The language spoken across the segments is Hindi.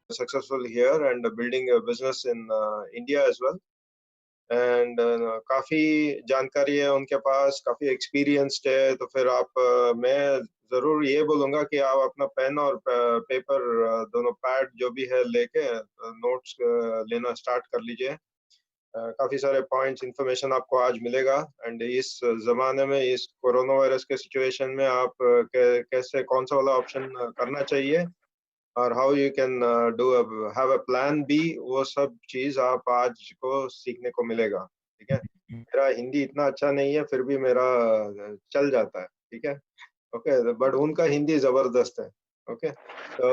Successful here and building a business in India as well. And काफी जानकारी है उनके पास, काफी एक्सपीरियंस्ड है। तो फिर आप मैं जरूर ये बोलूंगा कि आप अपना पेन और पेपर, दोनों पैड जो भी है लेके नोट्स लेना स्टार्ट कर लीजिए। काफी सारे पॉइंट्स इंफॉर्मेशन आपको आज मिलेगा। एंड इस जमाने में, इस कोरोना वायरस के सिचुएशन में आप कैसे कौन सा वाला ऑप्शन करना चाहिए और how you can do have a plan B, वो सब चीज आप आज को सीखने को मिलेगा। ठीक है, मेरा हिंदी इतना अच्छा नहीं है, फिर भी मेरा चल जाता है। ठीक है, ओके, बट उनका हिंदी जबरदस्त है। ओके, तो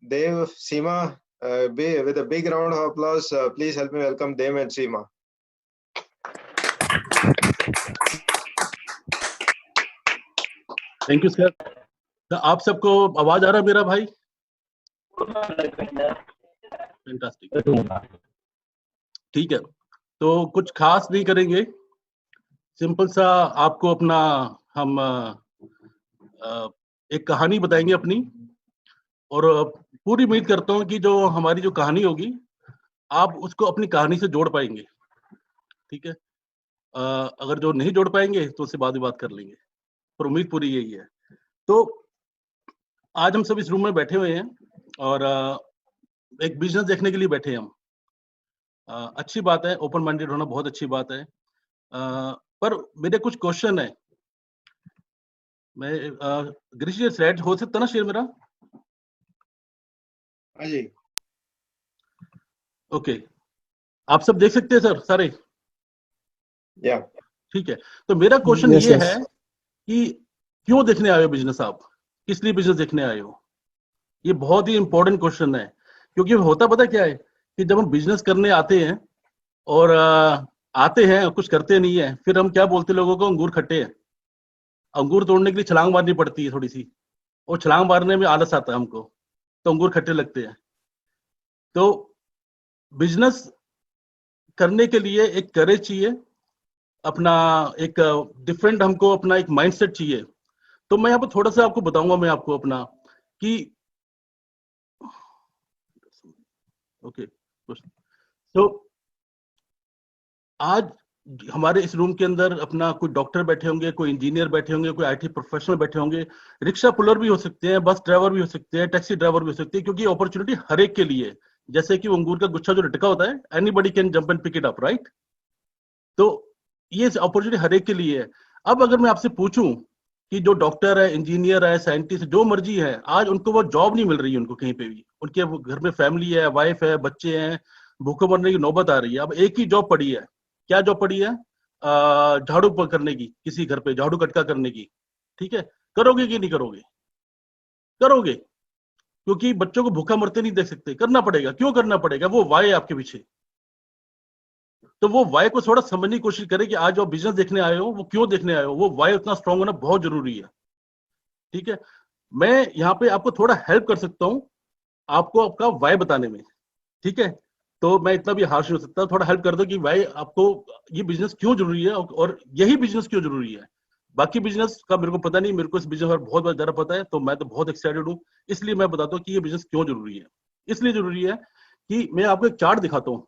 देव, सीमा, with a big round of applause, please help me welcome Dev and Seema. Thank you sir. तो आप सबको आवाज आ रहा है मेरा भाई? फैंटास्टिक, ठीक है। तो कुछ खास नहीं करेंगे, सिंपल सा आपको अपना हम एक कहानी बताएंगे अपनी, और पूरी उम्मीद करता हूँ कि जो हमारी जो कहानी होगी आप उसको अपनी कहानी से जोड़ पाएंगे। ठीक है, अगर जो नहीं जोड़ पाएंगे तो उससे बाद में बात कर लेंगे, पर उम्मीद पूरी यही है। तो आज हम सब इस रूम में बैठे हुए हैं और एक बिजनेस देखने के लिए बैठे हैं हम। अच्छी बात है, ओपन माइंडेड होना बहुत अच्छी बात है। पर मेरे कुछ क्वेश्चन है। मैं गिरीश जी, स्लाइड हो सकता ना शेयर मेरा? हाँ जी, ओके, आप सब देख सकते हैं सर सारे? या ठीक है। तो मेरा क्वेश्चन Yes, ये yes. है कि क्यों देखने आए हो बिजनेस? आप किस लिए बिजनेस देखने आए हो? ये बहुत ही इंपॉर्टेंट क्वेश्चन है, क्योंकि होता पता क्या है कि जब हम बिजनेस करने आते हैं और आते हैं कुछ करते नहीं है, फिर हम क्या बोलते हैं लोगों को? अंगूर खट्टे हैं। अंगूर तोड़ने के लिए छलांग मारनी पड़ती है थोड़ी सी, और छलांग मारने में आलस आता है हमको, तो अंगूर खट्टे लगते हैं। तो बिजनेस करने के लिए एक करेज चाहिए, अपना एक डिफरेंट हमको अपना एक माइंडसेट चाहिए। तो मैं यहाँ पर थोड़ा सा आपको बताऊंगा, मैं आपको अपना कि ओके, तो आज हमारे इस रूम के अंदर अपना कोई डॉक्टर बैठे होंगे, कोई इंजीनियर बैठे होंगे, कोई आईटी प्रोफेशनल बैठे होंगे, रिक्शा पुलर भी हो सकते हैं, बस ड्राइवर भी हो सकते हैं, टैक्सी ड्राइवर भी हो सकते हैं, क्योंकि अपॉर्चुनिटी हर एक के लिए है। जैसे कि वो अंगूर का गुच्छा जो लटका होता है, anybody can jump and pick it up, right? तो ये अपॉर्चुनिटी हर एक के लिए है। अब अगर मैं आपसे पूछूं कि जो डॉक्टर है, इंजीनियर है, साइंटिस्ट, जो मर्जी है, आज उनको वो जॉब नहीं मिल रही है, उनको कहीं पे भी, उनके घर में फैमिली है, वाइफ है, बच्चे हैं, भूखे मरने की नौबत आ रही है। अब एक ही जॉब पड़ी है। क्या जॉब पड़ी है? झाड़ू करने की, किसी घर पे झाड़ू कटका करने की। ठीक है, करोगे कि नहीं करोगे? करोगे, क्योंकि बच्चों को भूखा मरते नहीं देख सकते, करना पड़ेगा। क्यों करना पड़ेगा? वो वाई है आपके पीछे। तो वो वाई को थोड़ा समझने की कोशिश करें कि आज जो बिजनेस देखने आए हो, वो क्यों देखने आए हो, वो वाई उतना स्ट्रांग होना बहुत जरूरी है। ठीक है, मैं यहाँ पे आपको थोड़ा हेल्प कर सकता हूँ, आपको आपका वाई बताने में। ठीक है, तो मैं इतना भी हार्श नहीं हो सकता, थोड़ा हेल्प कर दो कि भाई आपको ये बिजनेस क्यों जरूरी है, और यही बिजनेस क्यों जरूरी है। बाकी बिजनेस का मेरे को पता नहीं, मेरे को इस बिजनेस पर बहुत ज्यादा पता है, तो मैं तो बहुत एक्साइटेड हूँ। इसलिए मैं बताता हूँ कि ये बिजनेस क्यों जरूरी है। इसलिए जरूरी है कि मैं आपको एक चार्ट दिखाता हूँ।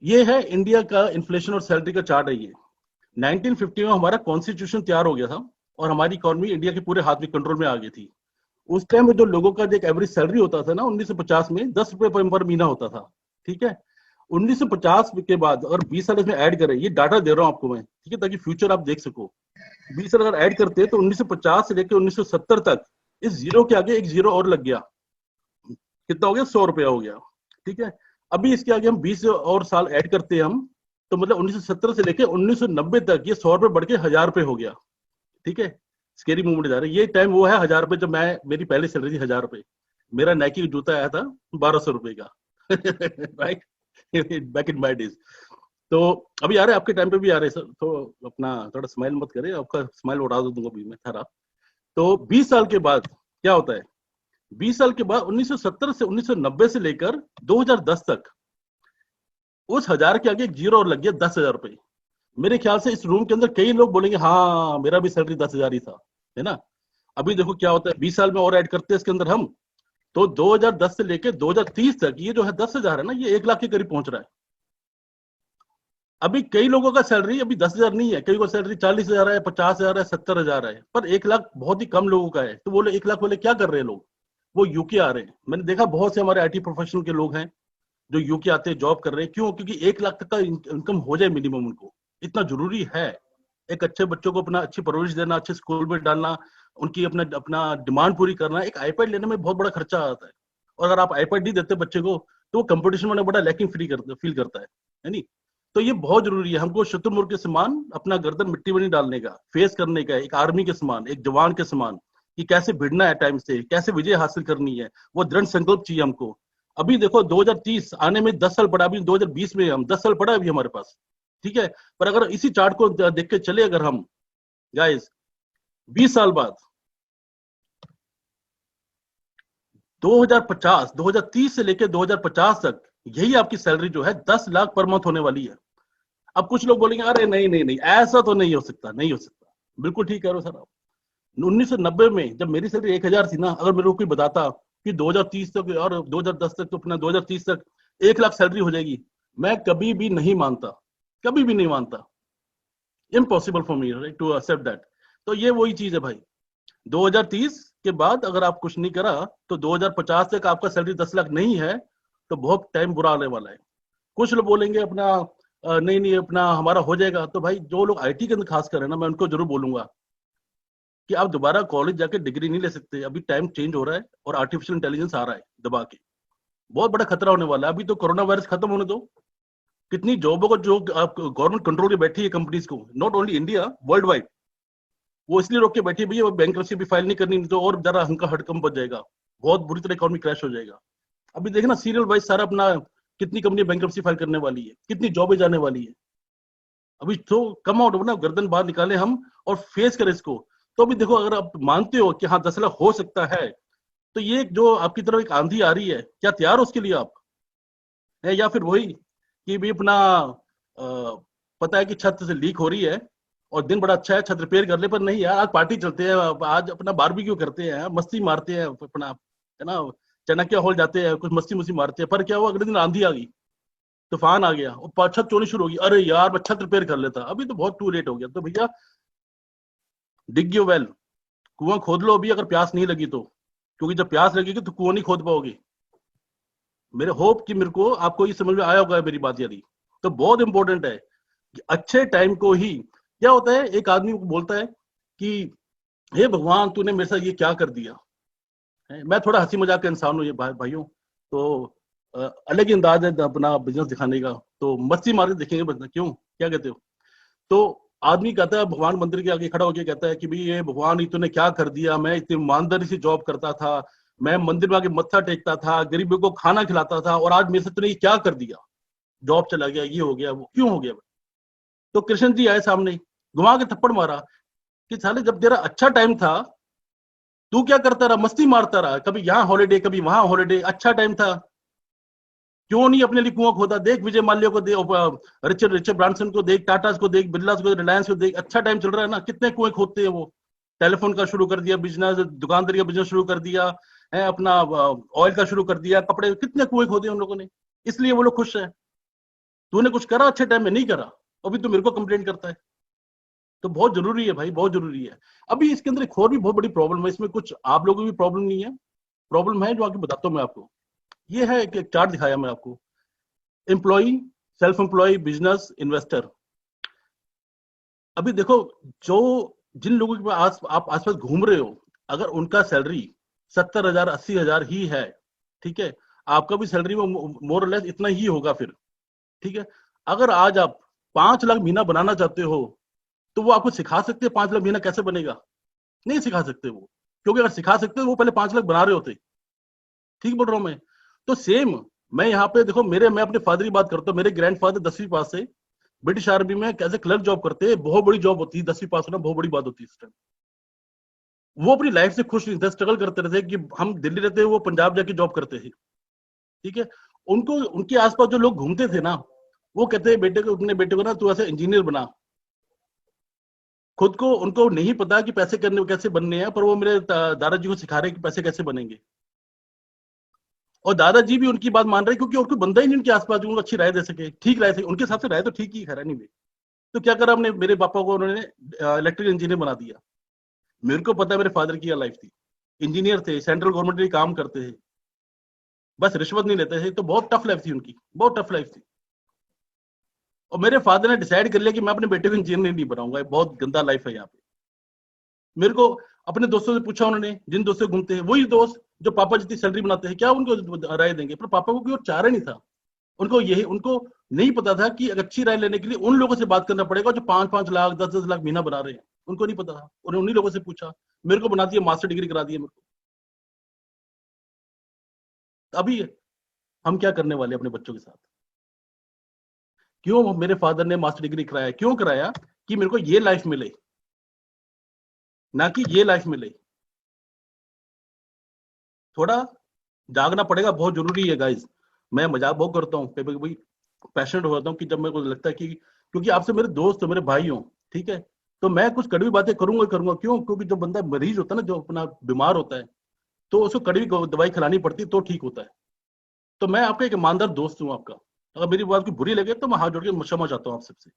ये है इंडिया का इन्फ्लेशन और सैलरी का चार्ट है। ये 1950 में हमारा कॉन्स्टिट्यूशन तैयार हो गया था और हमारी इकोनॉमी इंडिया के पूरे हाथ में, कंट्रोल में आ गई थी। उस टाइम में जो लोगों का जो एक एवरेज सैलरी होता था ना 1950 में, 10 रुपए पर महीना होता था। ठीक है, 1950 के बाद अगर 20 साल इसमें ऐड करें, ये डाटा दे रहा हूं आपको मैं, ठीक है, ताकि फ्यूचर आप देख सको। 20 साल अगर ऐड करते हैं तो 1950 से लेकर 1970 तक इस जीरो के आगे एक जीरो और लग गया। कितना हो गया? 100 रुपया हो गया। ठीक है, अभी इसके आगे हम 20 और साल ऐड करते हैं हम, तो मतलब 1970 से लेकर 1990 तक ये 100 रुपए बढ़ के 1000 रुपए हो गया। ठीक है, स्केरी मूवमेंट जा रहा है। ये टाइम वो है 1000 रुपए, जब मैं, मेरी पहली सैलरी थी 1000 रुपए। मेरा नाइकी का जूता आया था 1200 रुपए का। Right, back in my days. तो अभी आ रहे, आपके टाइम पे भी आ रहे सर, तो अपना थोड़ा स्माइल मत करें, आपका स्माइल उड़ा दूंगा अभी मैं थोड़ा। तो 20 साल के बाद क्या होता है? 20 साल के बाद 1970 से 1990 से लेकर 2010 तक उस 1000 के आगे एक जीरो और लग गया 10,000 रुपए। मेरे ख्याल से इस रूम के अंदर कई लोग बोलेंगे हाँ मेरा भी सैलरी 10,000 ही था, है ना। अभी देखो क्या होता है, 20 साल में और ऐड करते हैं इसके अंदर हम, तो 2010 से लेके 2030 तक ये जो है 10,000 है ना, ये 1 लाख के करीब पहुंच रहा है। अभी कई लोगों का सैलरी अभी 10,000 नहीं है, कई को सैलरी 40,000 है, 50,000 है, 70,000 है, पर 1 लाख बहुत ही कम लोगों का है। तो बोले 1 लाख वाले क्या कर रहे हैं लोग, वो यूके आ रहे हैं। मैंने देखा बहुत से हमारे आईटी प्रोफेशनल के लोग हैं जो यूके आते हैं, जॉब कर रहे हैं। क्यों? क्योंकि 1 लाख तक का इनकम हो जाए मिनिमम, उनको इतना जरूरी है। एक अच्छे बच्चों को अपना अच्छी परवरिश देना, अच्छे स्कूल में डालना, उनकी अपना अपना डिमांड पूरी करना। एक आईपैड लेने में बहुत बड़ा खर्चा आता है, और अगर आप आईपैड नहीं देते बच्चे को तो वो कंपटीशन में बड़ा लैकिंग फील करता है नहीं। तो ये बहुत जरूरी है हमको शुतुरमुर्ग के समान अपना गर्दन मिट्टी में नहीं डालने का, फेस करने का, एक आर्मी के समान, एक जवान के समान, कि कैसे भिड़ना है टाइम से, कैसे विजय हासिल करनी है, वो दृढ़ संकल्प चाहिए हमको। अभी देखो 2030 आने में 10 साल पड़ा, अभी 2020 में हम 10 साल पड़ा अभी हमारे पास, ठीक है। पर अगर इसी चार्ट को देख के चले अगर हम गाइस, 20 साल बाद 2050, 2030 से लेकर 2050 तक यही आपकी सैलरी जो है 10 लाख पर मंथ होने वाली है। अब कुछ लोग बोलेंगे अरे नहीं नहीं नहीं ऐसा तो नहीं हो सकता, नहीं हो सकता। बिल्कुल ठीक कह रहे हो सर आप। 1990 में जब मेरी सैलरी 1,000 थी ना, अगर मेरे को कोई बताता कि 2030 तक और 2010 तक तो अपना 2030 तक 1 लाख सैलरी हो जाएगी, मैं कभी भी नहीं मानता, कभी भी नहीं मानता। Impossible for me right to accept that. तो ये वही चीज है भाई, 2030 के बाद अगर आप कुछ नहीं करा तो 2050 तक आपका सैलरी 10 लाख नहीं है, तो बहुत टाइम बुरा आने वाला है। कुछ लोग बोलेंगे अपना नहीं नहीं अपना हमारा हो जाएगा। तो भाई जो लोग आईटी के अंदर खास कर है ना, मैं उनको जरूर बोलूंगा कि आप दोबारा कॉलेज जाके डिग्री नहीं ले सकते। अभी टाइम चेंज हो रहा है और आर्टिफिशियल इंटेलिजेंस आ रहा है दबा के, बहुत बड़ा खतरा होने वाला है। अभी तो कोरोना वायरस खत्म होने दो, कितनी जॉबों को जो गवर्नमेंट कंट्रोल में बैठी है कंपनीज को, not only India, world wide, वो इसलिए रोक के बैठी है भैया वो बैंक्रप्सी भी फाइल नहीं करनी, नहीं तो और ज्यादा हंका हड़कंप बच जाएगा, बहुत बुरी तरह इकोनॉमी क्रैश हो जाएगा। अभी देखना सीरियल वाइज सारा अपना कितनी कंपनी बैंक्रप्सी फाइल करने वाली है, कितनी जॉबें जाने वाली है। अभी तो कम आउट ना, गर्दन बाहर निकाले हम और फेस करें इसको। तो अभी देखो अगर आप मानते हो कि हाँ 10 लाख हो सकता है, तो ये जो आपकी तरफ एक आंधी आ रही है, क्या तैयार हो उसके लिए आप? है या फिर वही कि भी अपना पता है कि छत से लीक हो रही है और दिन बड़ा अच्छा है, छत रिपेयर कर ले, पर नहीं यार आज पार्टी चलते हैं, आज अपना बारबेक्यू करते हैं, मस्ती मारते हैं अपना, है ना, चाणक्य हॉल जाते हैं, कुछ मस्ती मुस्ती मारते हैं। पर क्या हुआ, अगले दिन आंधी आ गई, तूफान आ गया और छत चोरी शुरू होगी, अरे यार मैं छत रिपेयर कर लेता, अभी तो बहुत टू लेट हो गया। तो भैया डिग योर वेल, कुआं खोद लो अभी अगर प्यास नहीं लगी तो, क्योंकि जब प्यास लगेगी तो कुआं नहीं खोद पाओगे। मेरे होप कि मेरे को आपको ये समझ में आया होगा मेरी बात यारी। तो बहुत इंपॉर्टेंट है कि अच्छे टाइम को ही, क्या होता है एक आदमी बोलता है कि हे भगवान तूने मेरे साथ ये क्या कर दिया है। मैं थोड़ा हंसी मजाक का इंसान हूँ ये भाइयों, तो अलग ही अंदाज है अपना बिजनेस दिखाने का, तो मस्ती मार के देखेंगे बस, क्यों क्या कहते हो। तो आदमी कहता है भगवान मंदिर के आगे खड़ा होकर कहता है कि भाई ये भगवान तूने क्या कर दिया, मैं इतनी ईमानदारी से जॉब करता था, मैं मंदिर में आके मत्था टेकता था, गरीबों को खाना खिलाता था, और आज मेरे से तूने ये क्या कर दिया, जॉब चला गया, ये हो गया, वो क्यों हो गया। तो कृष्ण जी आए सामने, घुमा के थप्पड़ मारा कि साले जब तेरा अच्छा टाइम था तू क्या करता रहा, मस्ती मारता रहा, कभी यहाँ हॉलीडे कभी वहां हॉलीडे, अच्छा टाइम था, क्यों नहीं अपने लिए कुआं खोदा। देख विजय माल्या को देख, रिचर्ड रिचर्ड ब्रांसन को देख, टाटा को देख, बिरला को, रिलायंस को देख, अच्छा टाइम चल रहा है ना, कितने कुएं खोदते हैं वो। टेलीफोन का शुरू कर दिया बिजनेस, दुकानदारी का बिजनेस शुरू कर दिया है, अपना ऑयल का शुरू कर दिया, कपड़े, कितने कुएं खोदे उन लोगों ने, इसलिए वो लोग खुश है। तूने कुछ करा अच्छे टाइम में? नहीं करा, अभी तो मेरे को कंप्लेंट करता है। तो बहुत जरूरी है भाई, बहुत जरूरी है। अभी इसके अंदर एक और भी बहुत बड़ी प्रॉब्लम है, इसमें कुछ आप लोगों की भी प्रॉब्लम नहीं है, प्रॉब्लम है जो आगे बताता हूँ मैं आपको। ये है एक चार्ट दिखाया मैं आपको, employ, self employ, business, investor. अभी देखो जो जिन लोगों के पास आप आसपास घूम रहे हो, अगर उनका सैलरी 70,000 80,000 ही है, ठीक है, आपका भी सैलरी में मोर और लेस इतना ही होगा फिर, ठीक है। अगर आज आप 5 लाख महीना बनाना चाहते हो, तो वो आपको सिखा सकते हैं 5 लाख महीना कैसे बनेगा? नहीं सिखा सकते वो, क्योंकि अगर सिखा सकते वो पहले 5 लाख बना रहे होते। ठीक बोल रहा हूं मैं? तो सेम मैं यहाँ पे देखो, मैं अपने फादर की बात करता हूँ, मेरे ग्रैंडफादर 10वीं पास से ब्रिटिश आर्मी में एज ए क्लर्क जॉब करते हैं, बहुत बड़ी जॉब होती है, 10वीं पास होना बहुत बड़ी बात होती है इस टाइम। वो अपनी लाइफ से खुश नहीं थे, स्ट्रगल करते रहते कि हम दिल्ली रहते हैं, वो पंजाब जाके जॉब करते थे, ठीक है। उनको उनके आसपास जो लोग घूमते थे ना, वो कहते हैं बेटे को, अपने बेटे को ना तू ऐसे इंजीनियर बना। खुद को उनको नहीं पता कि पैसे करने कैसे बनने हैं, पर वो मेरे दादाजी को सिखा रहे हैं कि पैसे कैसे बनेंगे। और दादाजी भी उनकी बात मान रहे हैं, क्योंकि और कोई बंदा ही नहीं उनके आसपास जो उनको अच्छी राय दे सके, ठीक राय से। उनके हिसाब से राय तो ठीक ही है नहीं भी। तो क्या करा हमने, मेरे पापा को उन्होंने इलेक्ट्रिकल इंजीनियर बना दिया। मेरे को पता है मेरे फादर की क्या लाइफ थी, इंजीनियर थे, सेंट्रल गवर्नमेंट में काम करते थे, बस रिश्वत नहीं लेते थे। तो बहुत टफ लाइफ थी उनकी, बहुत टफ लाइफ थी। और मेरे फादर ने डिसाइड कर लिया कि मैं अपने बेटे को इंजीनियर नहीं बनाऊंगा, बहुत गंदा लाइफ है यहाँ पे। मेरे को अपने दोस्तों से पूछा उन्होंने, जिन दोस्तों से घूमते हैं, वही दोस्त जो पापा जितनी सैलरी बनाते हैं, क्या उनको राय देंगे? पर पापा को कोई और चारा नहीं था। उनको नहीं पता था कि अच्छी राय लेने के लिए उन लोगों से बात करना पड़ेगा जो 5-5 लाख 10-10 लाख महीना बना रहे हैं। उनको नहीं पता था, उन्होंने उन्हीं लोगों से पूछा, मेरे को बना दिया, मास्टर डिग्री करा दिया मेरे को। अभी हम क्या करने वाले अपने बच्चों के साथ? क्यों मेरे फादर ने मास्टर डिग्री कराया? क्यों कराया? कि मेरे को ये लाइफ मिले, ना कि ये लाइफ मिले। थोड़ा जागना पड़ेगा, बहुत जरूरी है गाइज। मैं मजाक बहुत करता हूँ, कभी पैशनेट हो जाता हूँ कि जब मेरे को लगता है कि, क्योंकि आपसे मेरे दोस्त हो, मेरे भाई हो, ठीक है, तो मैं कुछ कड़वी बातें करूंगा करूंगा। क्यों? क्योंकि जब बंदा मरीज होता है ना, जो अपना बीमार होता है, तो उसको कड़वी दवाई खिलानी पड़ती है तो ठीक होता है। तो मैं आपका एक ईमानदार दोस्त हूँ आपका। अगर मेरी बात की बुरी लगे तो मैं हाथ जोड़ के क्षमा चाहता हूँ आप सबसे।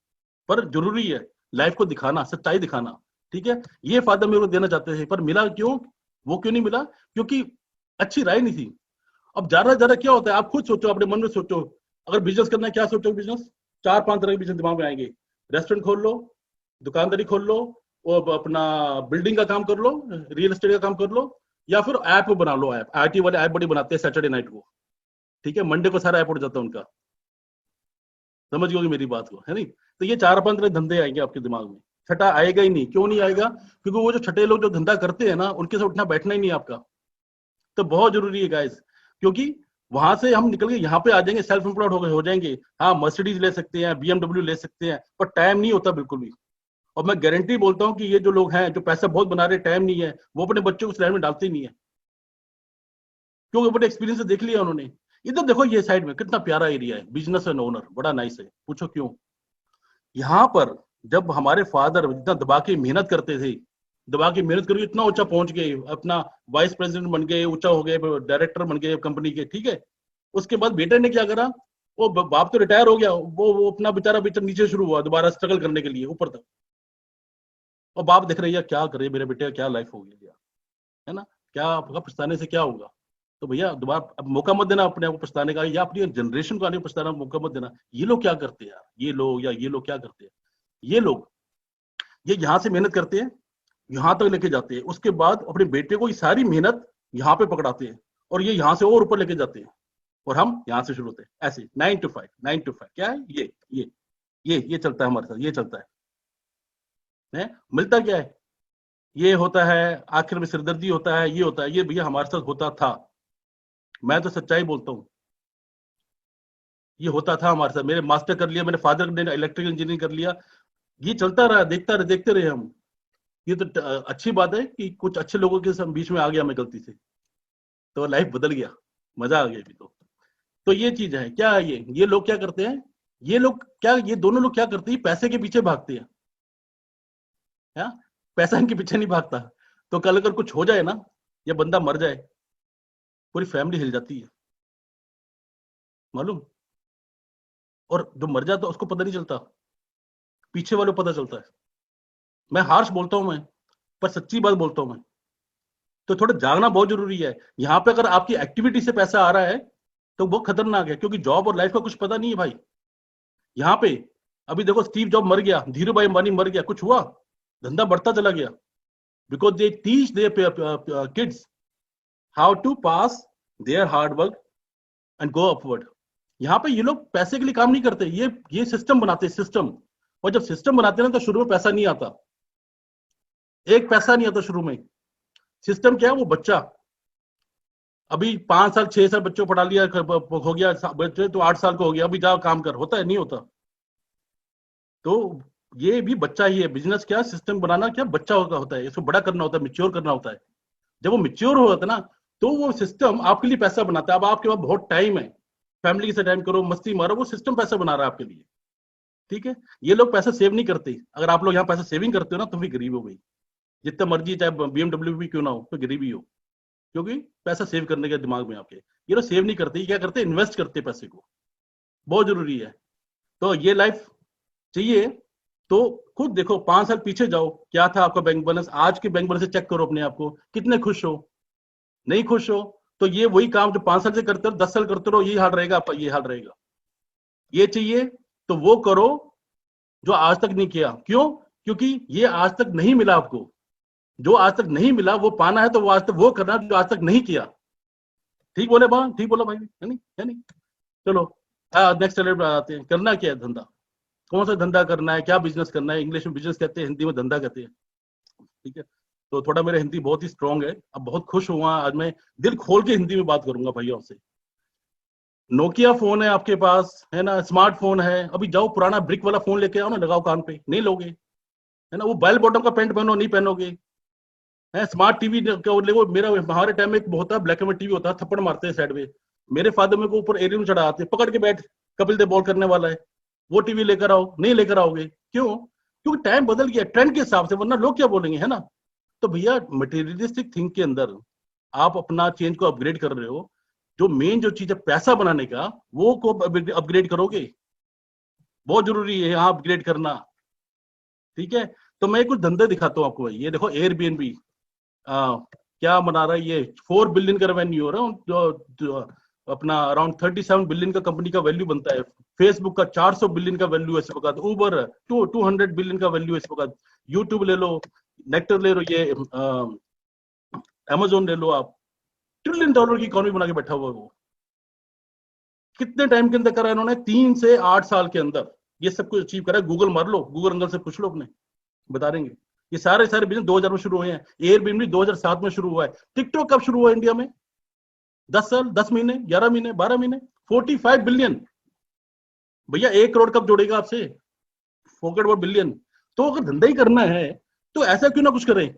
पर जरूरी है लाइफ को दिखाना, सच्चाई दिखाना, ठीक है। ये फायदा मेरे को देना चाहते थे, पर मिला क्यों? वो क्यों नहीं मिला? क्योंकि अच्छी राय नहीं थी। अब ज्यादा ज्यादा क्या होता है, आप खुद सोचो, अपने मन में सोचो। अगर बिजनेस करना है, क्या सोचो? बिजनेस 4-5 तरह के बिजनेस दिमाग में आएंगे। रेस्टोरेंट खोल लो, दुकानदारी खोल लो, वो अपना बिल्डिंग का काम कर लो, रियल एस्टेट का काम कर लो, या फिर ऐप बना लो। ऐप आईटी वाले ऐप बड़ी बनाते हैं सैटरडे नाइट को, ठीक है, मंडे को सारा ऐप उड़ जाता है उनका। समझ गए मेरी बात को, है नहीं? तो ये 4-5 तरह धंधे आएंगे आपके दिमाग में। छठा आएगा ही नहीं। क्यों नहीं आएगा? क्योंकि वो जो छठे लोग जो धंधा करते हैं ना, उनके साथ उठना बैठना ही नहीं आपका। तो बहुत जरूरी है गाइस, क्योंकि वहां से हम निकल के यहाँ पे आ जाएंगे, सेल्फ एम्प्लॉयड हो जाएंगे। हाँ, मर्सिडीज ले सकते हैं, बीएमडब्ल्यू ले सकते हैं, पर टाइम नहीं होता बिल्कुल भी। और मैं गारंटी बोलता हूँ कि ये जो लोग हैं, जो पैसा बहुत बना रहे, टाइम नहीं है, वो अपने बच्चों को उस लाइन में डालते ही नहीं है। क्योंकि बड़े एक्सपीरियंस से देख लिया उन्होंने। इधर देखो, ये साइड में कितना प्यारा एरिया है, बिजनेस एंड ओनर, बड़ा नाइस है। पूछो क्यों? यहाँ पर जब हमारे फादर इतना दबा के मेहनत करते थे, दबा के मेहनत करके इतना ऊंचा पहुंच गए, अपना वाइस प्रेसिडेंट बन गए, ऊंचा हो गए, डायरेक्टर बन गए कंपनी के, ठीक है। उसके बाद बेटे ने क्या करा? वो बाप तो रिटायर हो गया, वो अपना बेचारा बेचारा नीचे शुरू हुआ दोबारा स्ट्रगल करने के लिए ऊपर तक। और बाप देख रहे, क्या करे मेरे बेटे का, क्या लाइफ हो गया, है ना? क्या आपका पछताने से क्या होगा? तो भैया दोबारा अब मौका मत देना अपने आप को पछताने का, या अपनी जनरेशन को आने को पछताने का मौका मत देना। ये लोग क्या करते हैं यार, ये लोग, या ये लोग क्या करते हैं? ये लोग, ये यहाँ से मेहनत करते हैं, यहाँ तक लेके जाते हैं, उसके बाद अपने बेटे को ये सारी मेहनत यहाँ पे पकड़ाते हैं, और ये यहाँ से और ऊपर लेके जाते हैं, और हम यहाँ से शुरू होते हैं ऐसे 9 to 5 9 to 5। क्या है ये चलता है हमारे साथ, ये चलता है। मिलता क्या है? ये होता है, आखिर में सिरदर्दी होता है, ये होता है। ये भैया हमारे साथ होता था, मैं तो सच्चाई बोलता हूँ, ये होता था हमारे साथ। मेरे मास्टर कर लिया, मेरे फादर ने इलेक्ट्रिकल इंजीनियरिंग कर लिया, ये चलता रहा, देखते रहे हम। ये तो अच्छी बात है कि कुछ अच्छे लोगों के बीच में आ गया मैं गलती से, तो लाइफ बदल गया, मजा आ गया अभी तो ये चीज है। क्या है ये लोग क्या करते हैं? ये दोनों लोग क्या करते हैं? पैसे के पीछे भागते हैं। या पैसा इनके पीछे नहीं भागता। तो कल अगर कुछ हो जाए ना, या बंदा मर जाए, पूरी फैमिली हिल जाती है, मालूम? और जो मर जाता है उसको पता नहीं चलता, पीछे वालों को पता चलता है। मैं हार्श बोलता हूं मैं, पर सच्ची बात बोलता हूं मैं। तो थोड़ा जागना बहुत जरूरी है। यहाँ पे अगर आपकी एक्टिविटी से पैसा आ रहा है तो वो खतरनाक है, क्योंकि जॉब और लाइफ का कुछ पता नहीं है भाई। यहाँ पे अभी देखो, स्टीव जॉब मर गया, धीरू भाई अंबानी मर गया, कुछ हुआ? धंधा बढ़ता चला गया, because they teach their kids how to pass their hard work and go upward. यहाँ पे ये लोग पैसे के लिए काम नहीं करते, ये सिस्टम बनाते हैं, सिस्टम। और जब सिस्टम बनाते हैं ना, तो शुरू में पैसा नहीं आता, एक पैसा नहीं आता शुरू में। सिस्टम क्या है? वो बच्चा अभी 5 साल 6 साल बच्चों को पढ़ा लिया, हो गया बच्चे तो 8 साल को हो गया, अभी जाओ काम कर, होता है? नहीं होता। तो ये भी बच्चा ही है। बिजनेस क्या, सिस्टम बनाना क्या, बच्चा होता है, इसको बड़ा करना होता है, मिच्योर करना होता है। जब वो मिच्योर हो जाता है ना, तो वो सिस्टम आपके लिए पैसा बनाता है। अब आपके पास बहुत टाइम है, फैमिली के साथ टाइम करो, मस्ती मारो, वो सिस्टम पैसा बना रहा है आपके लिए। ठीक है, ये लोग पैसा सेव नहीं करते। अगर आप लोग यहाँ पैसा सेविंग करते हो ना तो भी गरीब हो गई, जितना मर्जी चाहे BMW भी क्यों ना हो, तो गरीबी हो, क्योंकि पैसा सेव करने के दिमाग में आपके। ये लोग सेव नहीं करते, ये क्या करते, इन्वेस्ट करते पैसे को, बहुत जरूरी है। तो ये लाइफ चाहिए तो खुद देखो, 5 साल पीछे जाओ, क्या था आपका बैंक बैलेंस, आज के बैंक बैलेंस से चेक करो अपने आप को, कितने खुश हो। नहीं खुश हो तो ये वही काम जो 5 साल से करते हो, 10 साल करते रहो, यही हाल रहेगा आपका, ये हाल रहेगा। ये चाहिए तो वो करो जो आज तक नहीं किया। क्यों? क्योंकि ये आज तक नहीं मिला आपको, जो आज तक नहीं मिला वो पाना है, तो वो आज तक वो करना जो आज तक नहीं किया। ठीक बोले बा, ठीक बोला भाई, है नहीं, है नहीं? चलो नेक्स्ट चैलेंज आते हैं, करना क्या है धंधा, कौन सा धंधा करना है, क्या बिजनेस करना है। इंग्लिश में बिजनेस कहते हैं, हिंदी में धंधा कहते हैं। ठीक है, तो थोड़ा मेरा हिंदी बहुत ही स्ट्रांग है, अब बहुत खुश हुआ आज मैं दिल खोल के हिंदी में बात करूंगा भैया से। नोकिया फोन है आपके पास, है ना, स्मार्टफोन है, अभी जाओ पुराना ब्रिक वाला फोन लेके आओ ना, लगाओ कान पे, नहीं लोगे, है ना, वो बेल बॉटम का पैंट पहनो, नहीं पहनोगे। है स्मार्ट टीवी देखो, मेरा हमारे टाइम में एक होता है ब्लैक एंड व्हाइट टीवी होता है, थप्पड़ मारते हैं साइड में, मेरे फादर मेरे को ऊपर एरिया में चढ़ा आते, पकड़ के बैठ, कपिल देव बॉल करने वाला है, वो टीवी लेकर आओ, नहीं लेकर आओगे, क्यों? क्योंकि टाइम बदल गया ट्रेंड के हिसाब से, वरना लोग क्या बोलेंगे, है ना। तो भैया मटेरियलिस्टिक थिंग के अंदर आप अपना चेंज को अपग्रेड कर रहे हो, जो मेन जो चीज है पैसा बनाने का, वो को अपग्रेड करोगे, बहुत जरूरी है यहाँ अपग्रेड करना। ठीक है, तो मैं कुछ धंधे दिखाता हूँ आपको। ये देखो एयरबीएनबी क्या बना रहा है, ये 4 बिलियन का रेवेन्यू हो रहा है, जो अपना अराउंड 37 बिलियन का कंपनी का वैल्यू बनता है। फेसबुक का 400 बिलियन का वैल्यू है इस वक्त, उबर 200 बिलियन का वैल्यू है इस वक्त, यूट्यूब ले लो, नेक्टर ले लो, ये अमेजोन ले लो, आप $1 ट्रिलियन की इकोनॉमी बना के बैठा हुआ है वो। कितने टाइम के अंदर करा इन्होंने? 3 से 8 साल के अंदर ये सब कुछ अचीव करा। गूगल मार लो, गूगल अंकल से पूछ लो अपने, बता देंगे। ये सारे सारे बिजनेस 2000 में शुरू हुए हैं। एयरबीएनबी 2007 में शुरू हुआ है। टिकटॉक कब शुरू हुआ इंडिया में? 10 साल, 10 महीने, 11 महीने, 12 महीने, 45 बिलियन। भैया 1 करोड़ कब जोड़ेगा आपसे? फोकट वो बिलियन। तो अगर धंधा ही करना है तो ऐसा क्यों ना कुछ करें,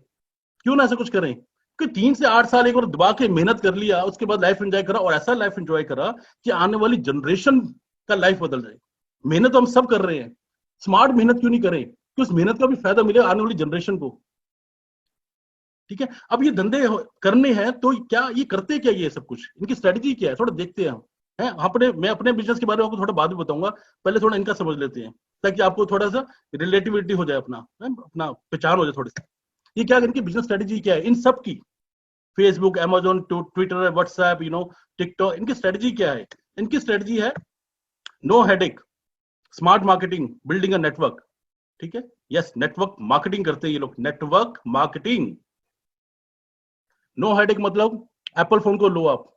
क्यों ना ऐसा कुछ करें कि 3 से 8 साल एक बार दबा के मेहनत कर लिया, उसके बाद लाइफ एंजॉय करा, और ऐसा लाइफ एंजॉय करा कि आने वाली जनरेशन का लाइफ बदल जाए। मेहनत तो हम सब कर रहे हैं, स्मार्ट मेहनत क्यों नहीं करें कि उस मेहनत का भी फायदा मिले आने वाली जनरेशन को। ठीक है, अब ये धंधे करने हैं तो क्या ये करते क्या, ये सब कुछ इनकी स्ट्रेटजी क्या है, थोड़ा देखते हैं हम। है अपने, मैं अपने बिजनेस के बारे में आपको थोड़ा बाद में बताऊंगा, पहले थोड़ा इनका समझ लेते हैं, ताकि आपको थोड़ा सा रिलेटिविटी हो जाए, अपना अपना पहचान हो जाए थोड़ी सी। ये क्या, इनकी बिजनेस स्ट्रेटजी क्या है इन सब की? Facebook, Amazon, Twitter, WhatsApp, TikTok, इनकी स्ट्रेटजी क्या है? इनकी स्ट्रेटजी है no headache, smart marketing, building a network. ठीक है, यस, नेटवर्क मार्केटिंग करते हैं ये लोग, नेटवर्क मार्केटिंग। नो हेडेक मतलब एप्पल फोन को लो आप,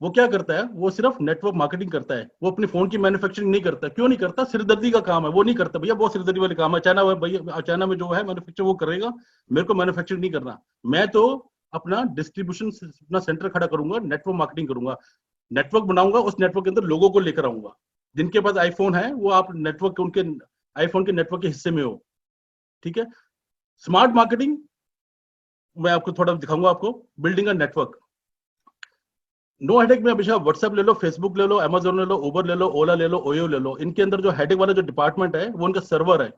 वो क्या करता है, वो सिर्फ नेटवर्क मार्केटिंग करता है, वो अपने फोन की मैन्युफैक्चरिंग नहीं करता। क्यों नहीं करता? सिरदर्दी का काम है, वो नहीं करता भैया, बहुत सिरदर्दी वाले काम है। चाइना भैया, चाइना में जो है मैन्युफैक्चर वो करेगा, मेरे को मैन्युफैक्चरिंग नहीं करना। मैं तो अपना डिस्ट्रीब्यूशन अपना सेंटर खड़ा करूंगा, नेटवर्क मार्केटिंग करूंगा, नेटवर्क बनाऊंगा, उस नेटवर्क के अंदर लोगों को लेकर आऊंगा। जिनके पास आईफोन है वो आप नेटवर्क, उनके आईफोन के नेटवर्क के हिस्से में हो। ठीक है, स्मार्ट मार्केटिंग मैं आपको थोड़ा दिखाऊंगा, आपको building a network. No headache में हमेशा व्हाट्सएप ले लो, फेसबुक ले लो, अमेजोन ले लो, उबर ले लो, ओला ले लो, ओयो ले लो। इनके अंदर जो हेडेक वाला जो डिपार्टमेंट है वो उनका सर्वर है।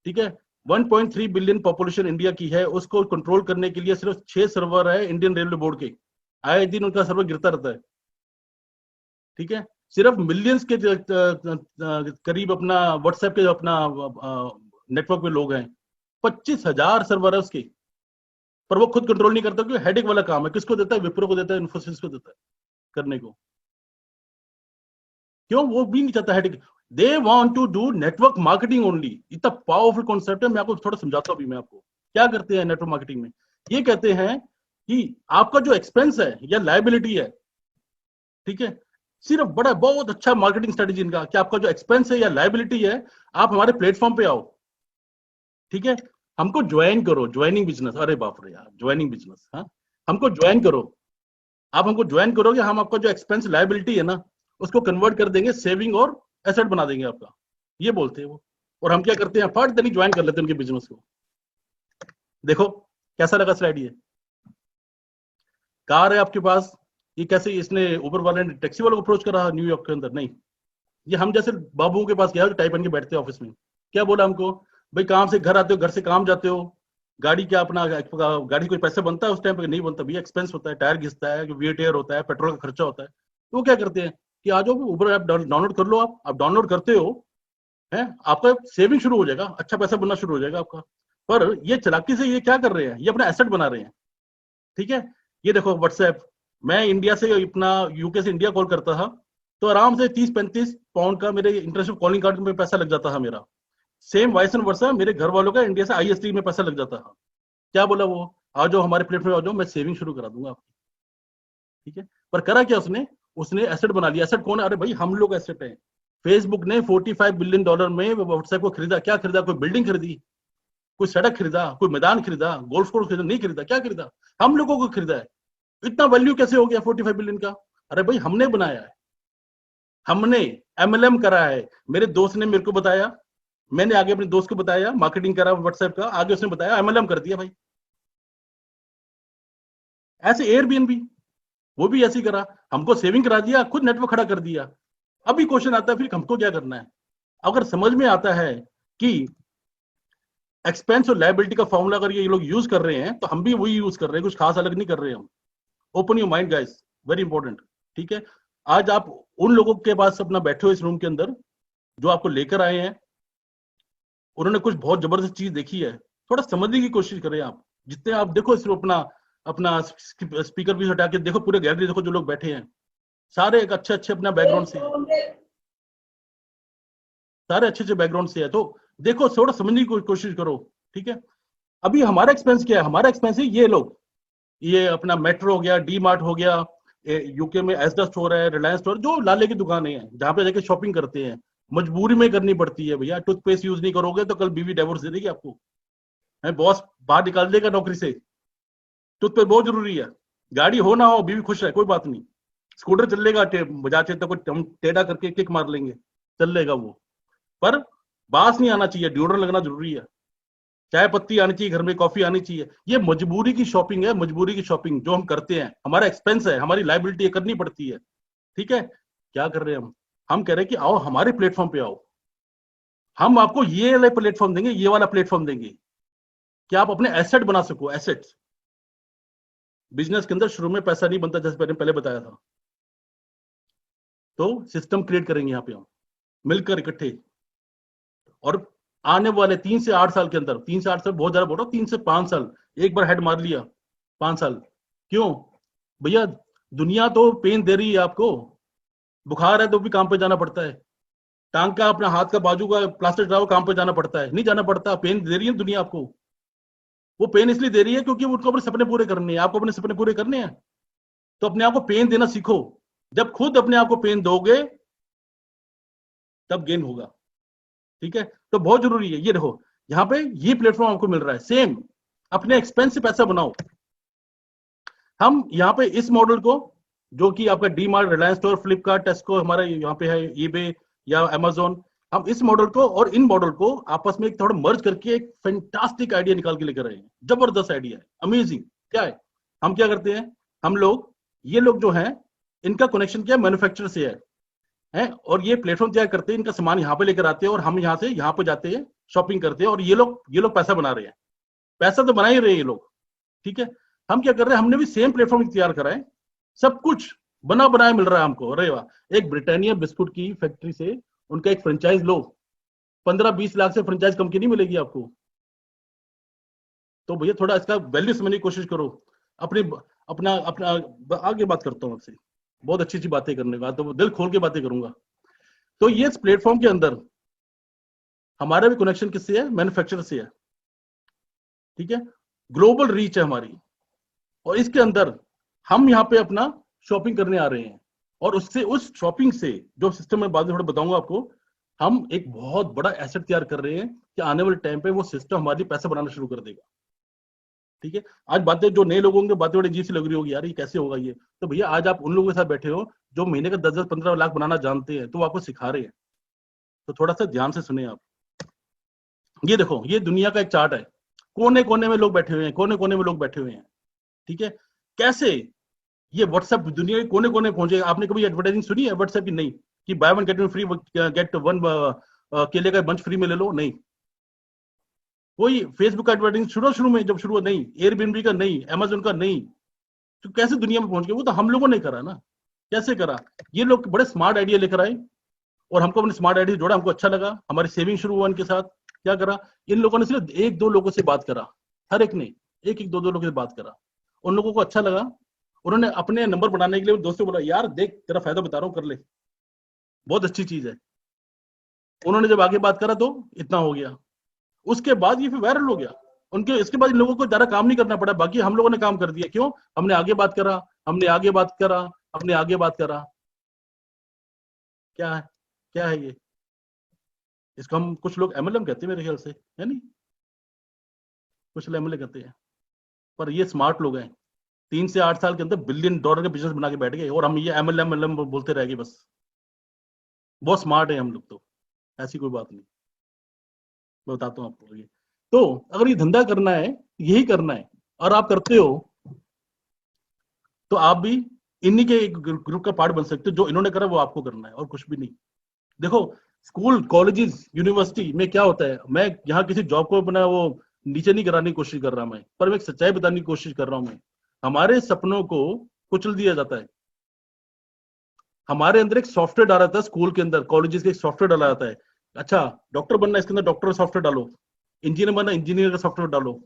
ठीक है, 1.3 बिलियन पॉपुलेशन इंडिया की है, उसको कंट्रोल करने के लिए सिर्फ 6 सर्वर है इंडियन रेलवे बोर्ड के, आए दिन उनका सर्वर गिरता रहता है। ठीक है, सिर्फ मिलियंस के करीब अपना व्हाट्सएप के अपना नेटवर्क में लोग हैं, 25,000 सर्वर है उसके, पर वो खुद कंट्रोल नहीं करता क्योंकि हेडेक वाला काम है। किसको देता है? विप्रो को देता है, इन्फोसिस को देता है करने को। क्यों? वो भी नहीं चाहता headache, they want to do network marketing only. इतना पावरफुल कॉन्सेप्ट है, मैं आपको थोड़ा समझाता हूं। अभी मैं आपको क्या करते हैं नेटवर्क मार्केटिंग में, ये कहते हैं कि आपका जो एक्सपेंस है या लायबिलिटी है, ठीक है, सिर्फ बड़ा बहुत अच्छा मार्केटिंग स्ट्रेटेजी इनका, कि आपका जो एक्सपेंस है या लायबिलिटी है, आप हमारे प्लेटफॉर्म पे आओ। ठीक है, हमको ज्वाइन करो, ज्वाइनिंग बिजनेस, अरे बाप रे यार, ज्वाइनिंग बिजनेस, हाँ, हमको ज्वाइन करो, आप हमको ज्वाइन करोगे, हम आपका जो एक्सपेंस लायबिलिटी है ना, उसको कन्वर्ट कर देंगे सेविंग और एसेट बना देंगे आपका, ये बोलते हैं वो। और हम क्या करते हैं, फट देनी ज्वाइन कर लेते हैं उनके बिजनेस को। देखो कैसा लगा स्लाइड ये। कार है आपके पास, ये कैसे इसने उबर वाले ने टैक्सी वालों को अप्रोच करा न्यूयॉर्क के अंदर? नहीं, ये हम जैसे बाबुओं के पास गया जो टाई पहन के बैठते हैं ऑफिस में, क्या बोला हमको, भाई काम से घर आते हो, घर से काम जाते हो, गाड़ी क्या अपना गाड़ी कोई पैसे बनता है उस टाइम पे? नहीं बनता भैया, एक्सपेंस होता है, टायर घिसता है, वेट एयर होता है, पेट्रोल का खर्चा होता है। तो वो क्या करते हैं कि आ जाओ उबर ऐप डाउनलोड कर लो, आप डाउनलोड करते हो है, आपका सेविंग शुरू हो जाएगा, अच्छा पैसा बनना शुरू हो जाएगा आपका। पर ये चालाकी से ये क्या कर रहे हैं, ये अपना एसेट बना रहे हैं। ठीक है, ये देखो व्हाट्सएप, मैं इंडिया से अपना यूके से इंडिया कॉल करता था तो आराम से 30-35 पाउंड का मेरे इंटरनेशनल कॉलिंग कार्ड में पैसा लग जाता था मेरा। सेम वाइस एंड वर्सा मेरे घर वालों का इंडिया से आईएसटी में पैसा लग जाता था। क्या बोला वो, आ जाओ हमारे प्लेटफॉर्म आ जाओ, मैं सेविंग शुरू करा दूंगा आपकी। ठीक है, पर करा क्या उसने, उसने एसेट बना लिया। एसेट कौन है? अरे भाई हम लोग एसेट है। फेसबुक ने $45 बिलियन में व्हाट्सएप को खरीदा। क्या खरीदा? कोई बिल्डिंग खरीदी, कोई सड़क खरीदा, कोई मैदान खरीदा, गोल्फ कोर्स खरीदा? नहीं खरीदा। क्या खरीदा? हम लोगों को खरीदा है। इतना वैल्यू कैसे हो गया 45 बिलियन का? अरे भाई हमने बनाया है, हमने एमएलएम करा है। मेरे दोस्त ने मेरे को बताया, मैंने आगे अपने दोस्त को बताया, मार्केटिंग करा व्हाट्सएप का, आगे उसने बताया, एमएलएम कर दिया भाई। ऐसे एयरबीएनबी वो भी ऐसे ही करा, हमको सेविंग करा दिया, खुद नेटवर्क खड़ा कर दिया। अभी क्वेश्चन आता है फिर हमको क्या करना है? अगर समझ में आता है कि एक्सपेंस और लायबिलिटी का फॉर्मूला अगर ये लोग यूज कर रहे हैं तो हम भी वही यूज कर रहे हैं, कुछ खास अलग नहीं कर रहे हैं हम। Open your mind guys, very important. ठीक है, आज आप उन लोगों के पास अपना बैठे हो इस रूम के अंदर जो आपको लेकर आए हैं, उन्होंने कुछ बहुत जबरदस्त चीज देखी है, थोड़ा समझने की कोशिश करें आप। जितने आप देखो सिर्फ अपना अपना स्पीकर भी हटा के देखो, पूरे गैलरी देखो, जो लोग बैठे हैं सारे एक अच्छे अच्छे अपना बैकग्राउंड से, सारे अच्छे अच्छे बैकग्राउंड से है। तो देखो थोड़ा समझने की कोशिश करो। ठीक है, अभी हमारा एक्सपेंस क्या है? हमारा एक्सपेंस है ये लोग, ये अपना मेट्रो हो गया, डी मार्ट हो गया, यूके में एसडा स्टोर है, रिलायंस स्टोर, जो लाले की दुकानें हैं जहां पे जाके शॉपिंग करते हैं, मजबूरी में करनी पड़ती है भैया। टूथपेस्ट यूज नहीं करोगे तो कल बीवी डिवोर्स दे देगी आपको, है बॉस बाहर निकाल देगा नौकरी से। टूथपेस्ट बहुत जरूरी है। गाड़ी हो ना हो, बीवी खुश है, कोई बात नहीं, स्कूटर चल लेगा, बजाते तक हम टेढ़ा करके किक मार लेंगे, चल लेगा वो। पर बास नहीं आना चाहिए, ड्यूडर लगना जरूरी है, चाय पत्ती आनी चाहिए घर में, कॉफी आनी चाहिए। ये मजबूरी की शॉपिंग है, मजबूरी की शॉपिंग जो हम करते हैं, हमारा एक्सपेंस है, हमारी लाइबिलिटी करनी पड़ती है। ठीक है, क्या कर रहे हैं हम कह रहे हैं कि आओ हमारे प्लेटफॉर्म पे आओ, हम आपको ये वाला प्लेटफॉर्म देंगे, ये वाला प्लेटफॉर्म देंगे कि आप अपने एसेट बना सको। एसेट्स बिजनेस के अंदर शुरू में पैसा नहीं बनता, जैसे मैंने पहले बताया था। तो सिस्टम क्रिएट करेंगे यहाँ पे हम मिलकर इकट्ठे, और आने वाले 3 से 8 साल के अंदर, 3 से 8 साल बहुत ज्यादा बोल रहा हूँ, 3 से 5 साल, एक बार हेड मार लिया 5 साल। क्यों भैया? दुनिया तो पेन दे रही है आपको, बुखार है तो भी काम पे जाना पड़ता है, टांग का अपना हाथ का बाजू का प्लास्टर चढ़ाओ, काम पे जाना पड़ता है, नहीं जाना पड़ता, पेन दे रही है दुनिया आपको। वो पेन इसलिए दे रही है क्योंकि उनको अपने सपने पूरे करने हैं, आपको अपने सपने पूरे करने हैं। तो अपने आप को पेन देना सीखो, जब खुद अपने आप को पेन दोगे तब गेन होगा। ठीक है, तो बहुत जरूरी है। ये देखो यहाँ पे ये प्लेटफॉर्म आपको मिल रहा है, सेम अपने एक्सपेंस से पैसा बनाओ। हम यहाँ पे इस मॉडल को, जो कि आपका D mart, Reliance store, Flipkart, टेस्को हमारा यहाँ पे है, ईबे या अमेजोन, हम इस मॉडल को और इन मॉडल को आपस में एक थोड़ा मर्ज करके एक फैंटास्टिक आइडिया निकाल के लेकर आए हैं। जबरदस्त आइडिया है, अमेजिंग। क्या है, हम क्या करते हैं, हम लोग, ये लोग जो हैं, इनका कनेक्शन क्या मैन्युफैक्चरर से है, और ये प्लेटफॉर्म तैयार करते हैं, इनका सामान यहाँ पे लेकर आते हैं और हम यहाँ से यहाँ पे जाते हैं, शॉपिंग करते हैं, और ये लोग पैसा बना रहे हैं। पैसा तो बना ही रहे हैं ये लोग। ठीक है, हम क्या कर रहे हैं, हमने भी सेम प्लेटफॉर्म तैयार करा है, सब कुछ बना बनाया मिल रहा है हमको। अरे वाह, एक ब्रिटानिया बिस्कुट की फैक्ट्री से उनका एक फ्रेंचाइज लो, 15-20 लाख से फ्रेंचाइज कम की नहीं मिलेगी आपको। तो भैया थोड़ा इसका वैल्यू समझने की कोशिश करो। अपने अपना अपना आगे बात करता हूँ आपसे, बहुत अच्छी अच्छी बातें करने का, तो दिल खोल के बातें करूंगा। तो ये इस प्लेटफॉर्म के अंदर हमारा भी कनेक्शन किससे है, मैन्युफैक्चरर से है। ठीक है, ग्लोबल रीच है हमारी, और इसके अंदर हम यहाँ पे अपना शॉपिंग करने आ रहे हैं, और उससे, उस शॉपिंग से, जो सिस्टम मैं बाद में थोड़ा बताऊंगा आपको, हम एक बहुत बड़ा एसेट तैयार कर रहे हैं कि आने वाले टाइम पे वो सिस्टम हमारी पैसे बनाना शुरू कर देगा। ठीक है, आज बातें जो नए लोगों के बातें बड़ी अजीब सी लग रही होगी, यार ये कैसे होगा ये, तो भैया आज आप उन लोगों के साथ बैठे हो जो महीने का 10-10-15 लाख बनाना जानते हैं, तो वो आपको सिखा रहे हैं। तो थोड़ा सा ध्यान से सुने आप। ये देखो, ये दुनिया का एक चार्ट है, कोने कोने में लोग बैठे हुए हैं, कोने कोने में लोग बैठे हुए हैं। ठीक है, कैसे ये व्हाट्सएप दुनिया के कोने कोने पहुंचे। आपने कभी एडवर्टाइजिंग सुनी है व्हाट्सएप की? नहीं। कि bye one get one free, get one केले का बंच फ्री में ले लो, नहीं। कोई फेसबुक का एडवर्टाइजिंग शुरू में जब शुरू हुआ, नहीं। एयरबीएनबी का नहीं, अमेजोन का नहीं। तो कैसे दुनिया में पहुंच गए? वो तो हम लोगों ने करा ना। कैसे करा? ये लोग बड़े स्मार्ट आइडिया लेकर आए और हमको अपने स्मार्ट आइडिया जोड़ा, हमको अच्छा लगा, हमारी सेविंग शुरू हुआ इनके साथ। क्या करा इन लोगों ने? सिर्फ एक दो लोगों से बात करा, हर एक ने एक एक दो दो लोगों से बात करा। उन लोगों को अच्छा लगा, उन्होंने अपने नंबर बढ़ाने के लिए दोस्तों बोला, यार देख तेरा फायदा बता रहा हूँ, कर ले, बहुत अच्छी चीज है। उन्होंने जब आगे बात करा तो इतना हो गया। उसके बाद ये फिर वायरल हो गया। उनके इसके बाद इन लोगों को ज्यादा काम नहीं करना पड़ा, बाकी हम लोगों ने काम कर दिया। क्यों? हमने आगे बात करा, हमने आगे बात करा, हमने आगे बात करा। क्या है? क्या है ये? इसको हम कुछ लोग एमएलएम कहते हैं मेरे ख्याल से, है नहीं? कुछ लोग एमएलए कहते हैं, पर ये स्मार्ट लोग हैं। 3 से 8 साल के अंदर $1 बिलियन का बिजनेस बना के बैठ गए और हम ये एमएलएम एमएलएम बोलते रह गए बस। बहुत स्मार्ट है हम लोग तो, ऐसी कोई बात नहीं। मैं बताता हूँ आपको। ये तो अगर ये धंधा करना है, यही करना है और आप करते हो, तो आप भी इन्हीं के ग्रुप का पार्ट बन सकते हो। जो इन्होंने करा वो आपको करना है और कुछ भी नहीं। देखो, स्कूल कॉलेजेस यूनिवर्सिटी में क्या होता है, मैं यहाँ किसी जॉब को अपना वो नीचे नहीं कराने की कोशिश कर रहा मैं, पर मैं एक सच्चाई बताने की कोशिश कर रहा हूं। मैं हमारे सपनों को कुचल दिया जाता है। हमारे अंदर एक सॉफ्टवेयर डाला जाता है, स्कूल के अंदर कॉलेजेस के एक सॉफ्टवेयर डाला जाता है। अच्छा, डॉक्टर बनना है, इसके अंदर डॉक्टर का सॉफ्टवेयर डालो। इंजीनियर बनना, इंजीनियर का सॉफ्टवेयर डालो।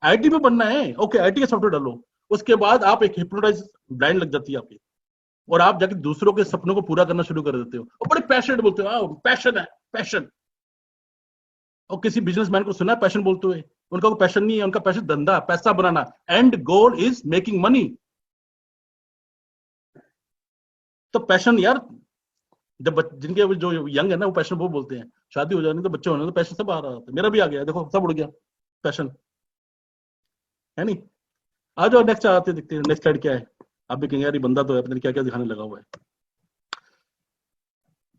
आईटी में बनना है, ओके आईटी का सॉफ्टवेयर डालो। उसके बाद आप एक हिप्नोटाइज ब्लाइंड लग जाती है आपकी, और आप जाके दूसरों के सपनों को पूरा करना शुरू कर देते हो और बड़े पैशनेट बोलते हो, पैशन है, पैशन। और किसी बिजनेसमैन को सुना है पैशन बोलते हुए? उनका कोई पैशन नहीं है, उनका पैशन धंधा, पैसा बनाना। And goal is making money. तो पैशन यार, जब जिनके जो यंग है ना, वो पैशन वो बोलते हैं। शादी हो जाने तो, बच्चे होने तो पैशन सब आ रहा था। मेरा भी आ गया, देखो सब उड़ गया पैशन, है नहीं? आ जाओ नेक्स्ट आते, देखते हैं नेक्स्ट स्लाइड क्या है। आप भी कहेंगे यार ये बंदा तो है, पता नहीं क्या क्या दिखाने लगा हुआ है।